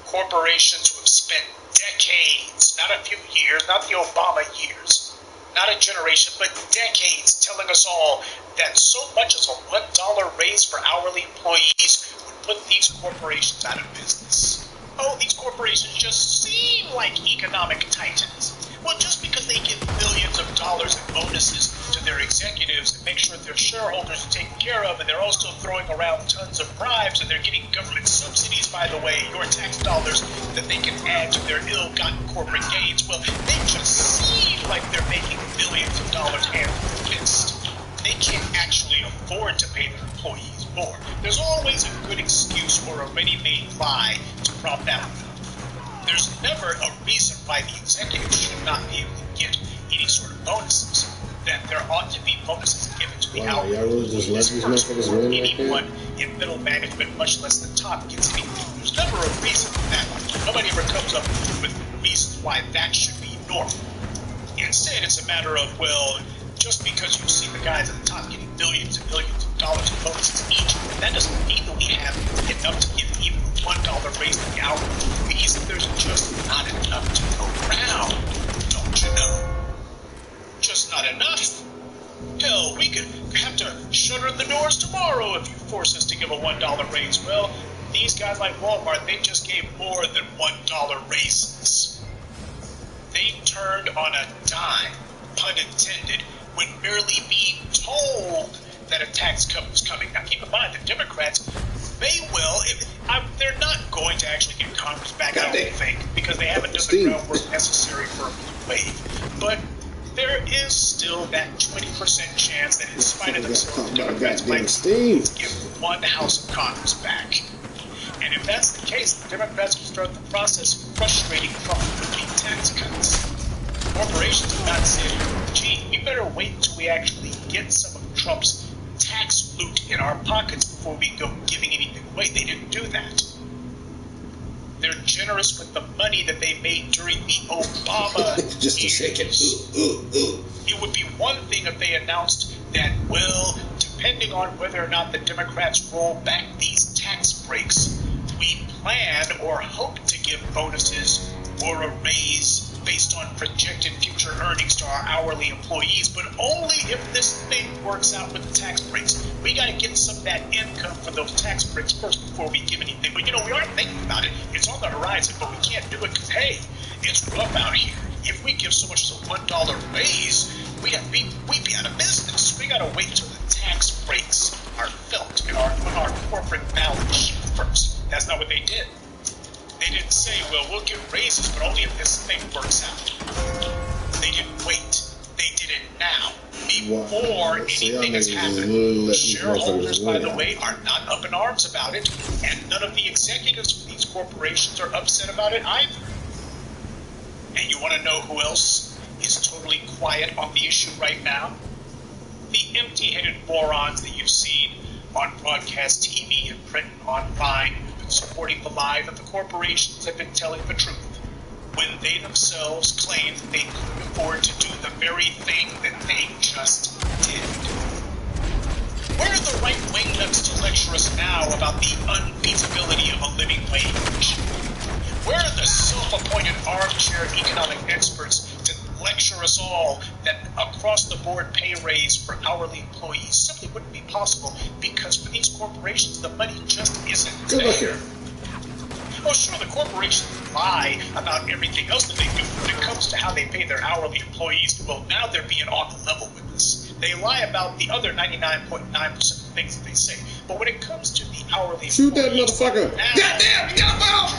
Corporations who have spent decades, not a few years, not the Obama years, not a generation, but decades telling us all that so much as a $1 raise for hourly employees would put these corporations out of business. Oh, these corporations just seem like economic titans. Well, just because they give millions of dollars in bonuses to their executives and make sure their shareholders are taken care of, and they're also throwing around tons of bribes, and they're getting government subsidies, by the way, your tax dollars that they can add to their ill-gotten corporate gains, well, they just seem like they're making billions of dollars hand over fist. They can't actually afford to pay their employees more. There's always a good excuse or a ready-made lie to prop that one up. There's never a reason why the executives should not be able to get any sort of bonuses. That there ought to be bonuses given to the hourly employees first before anyone in middle management, much less the top, gets anything. There's never a reason for that. Nobody ever comes up with reasons why that should be normal. Instead, it's a matter of, well, just because you see the guys at the top getting billions and billions of dollars in bonuses each, that doesn't mean that we have enough to give even a $1 raise to the hourly employees. There's just not enough to go around, don't you know? Just not enough. Hell, we could have to shutter the doors tomorrow if you force us to give a $1 raise. Well, these guys like Walmart, they just gave more than $1 raises. They turned on a dime, pun intended, when merely being told that a tax cut was coming. Now keep in mind, the Democrats, they're not going to actually get Congress back, I don't think, because they haven't done the groundwork necessary for a blue wave. But there is still that 20% chance that in spite of themselves, the Democrats might get one House of Congress back. And if that's the case, the Democrats will start the process of frustrating Trump with the tax cuts. Corporations have not said, gee, we better wait until we actually get some of Trump's tax loot in our pockets before we go giving anything away. They didn't do that. They're generous with the money that they made during the Obama just a second. It would be one thing if they announced that, well, depending on whether or not the Democrats roll back these tax breaks, we plan or hope to give bonuses or a raise based on projected future earnings to our hourly employees, but only if this thing works out with the tax breaks. We got to get some of that income for those tax breaks first before we give anything. But, we are thinking about it. It's on the horizon, but we can't do it because, hey, it's rough out here. If we give so much as a $1 raise, we'd be out of business. We got to wait till the tax breaks are felt in our corporate balance sheet first. That's not what they did. They didn't say, well, we'll give raises, but only if this thing works out. They didn't wait. They did it now, before anything has happened. Shareholders, by the way, are not up in arms about it, and none of the executives of these corporations are upset about it either. And you want to know who else is totally quiet on the issue right now? The empty-headed morons that you've seen on broadcast TV and print and online who've been supporting the lie that the corporations have been telling the truth, when they themselves claim that they couldn't afford to do the very thing that they just did. Where are the right wing nuts to lecture us now about the unfeasibility of a living wage? Where are the self-appointed armchair economic experts to lecture us all that across-the-board pay raise for hourly employees simply wouldn't be possible because for these corporations the money just isn't there? Good look here. Oh, sure, the corporations lie about everything else that they do. When it comes to how they pay their hourly employees, well, now they're being on the level with us. They lie about the other 99.9% of things that they say. But when it comes to the hourly shoot that employees, motherfucker! Goddamn, you got a foul!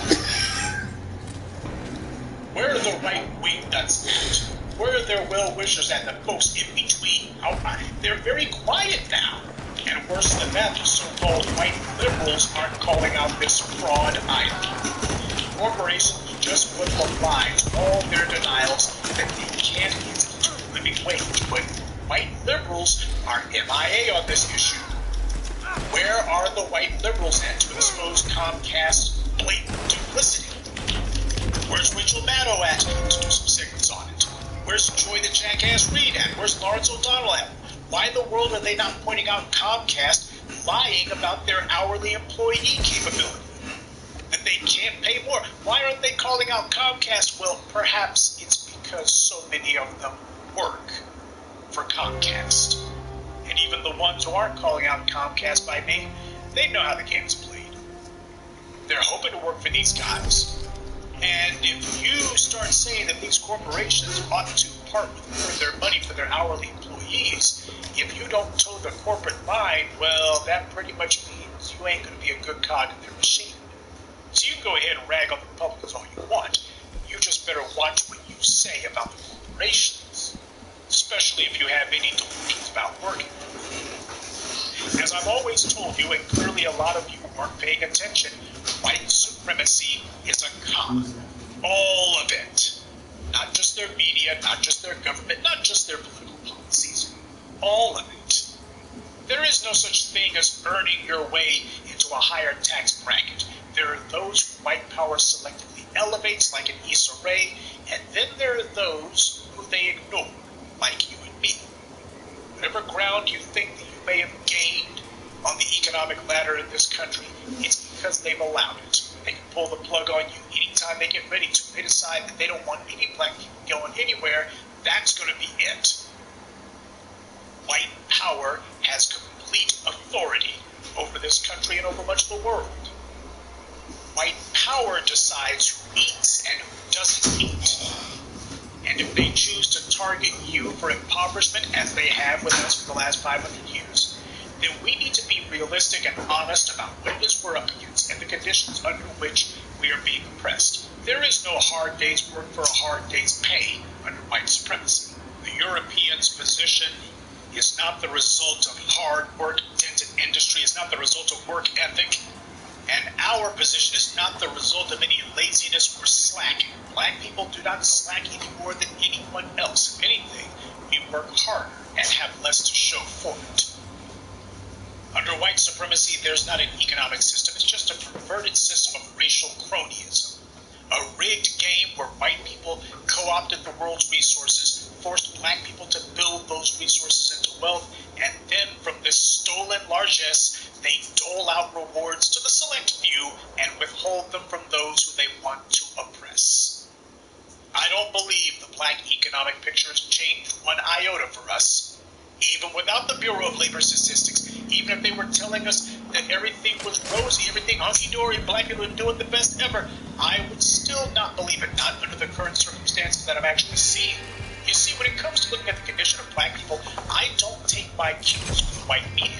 Where are the right-wing nuts at? Where are their well-wishers and the folks in between? They're very quiet now. And worse than that, the so-called white liberals aren't calling out this fraud either. Corporations just put the lie to all their denials that they can't institute a living wage. But white liberals are MIA on this issue. Where are the white liberals at to expose Comcast's blatant duplicity? Where's Rachel Maddow at to do some segments on it? Where's Joy the Jackass Reed at? Where's Lawrence O'Donnell at? Why in the world are they not pointing out Comcast lying about their hourly employee capability? That they can't pay more? Why aren't they calling out Comcast? Well, perhaps it's because so many of them work for Comcast. And even the ones who aren't calling out Comcast by name, they know how the game is played. They're hoping to work for these guys. And if you start saying that these corporations ought to part with their money for their hourly employees, if you don't toe the corporate line, well, that pretty much means you ain't going to be a good cog in their machine. So you can go ahead and rag on the Republicans all you want. You just better watch what you say about the corporations, especially if you have any delusions about working. As I've always told you, and clearly a lot of you weren't paying attention, white supremacy is a con. All of it. Not just their media, not just their government, not just their political policies. All of it. There is no such thing as earning your way into a higher tax bracket. There are those who white power selectively elevates, like an Issa Rae, and then there are those who they ignore, like you and me. Whatever ground you think that you may have gained on the economic ladder in this country, it's because they've allowed it. They can pull the plug on you anytime they get ready to. They decide that they don't want any black people going anywhere. That's going to be it. White power has complete authority over this country and over much of the world. white power decides who eats and who doesn't eat. And if they choose to target you for impoverishment, as they have with us for the last 500 years, then we need to be realistic and honest about what it is we're up against and the conditions under which we are being oppressed. There is no hard day's work for a hard day's pay under white supremacy. The Europeans' position is not the result of hard work, dented industry, is not the result of work ethic, and our position is not the result of any laziness or slacking. Black people do not slack any more than anyone else. If anything, we work harder and have less to show for it. Under white supremacy, there's not an economic system. It's just a perverted system of racial cronyism. A rigged game where white people co-opted the world's resources, forced black people to build those resources into wealth, and then from this stolen largesse, they dole out rewards to the select few and withhold them from those who they want to oppress. I don't believe the black economic picture has changed one iota for us. Even without the Bureau of Labor Statistics, even if they were telling us that everything was rosy, everything hunky-dory, and black people were doing the best ever, I would still not believe it, not under the current circumstances that I'm actually seeing. You see, when it comes to looking at the condition of black people, I don't take my cues from white media.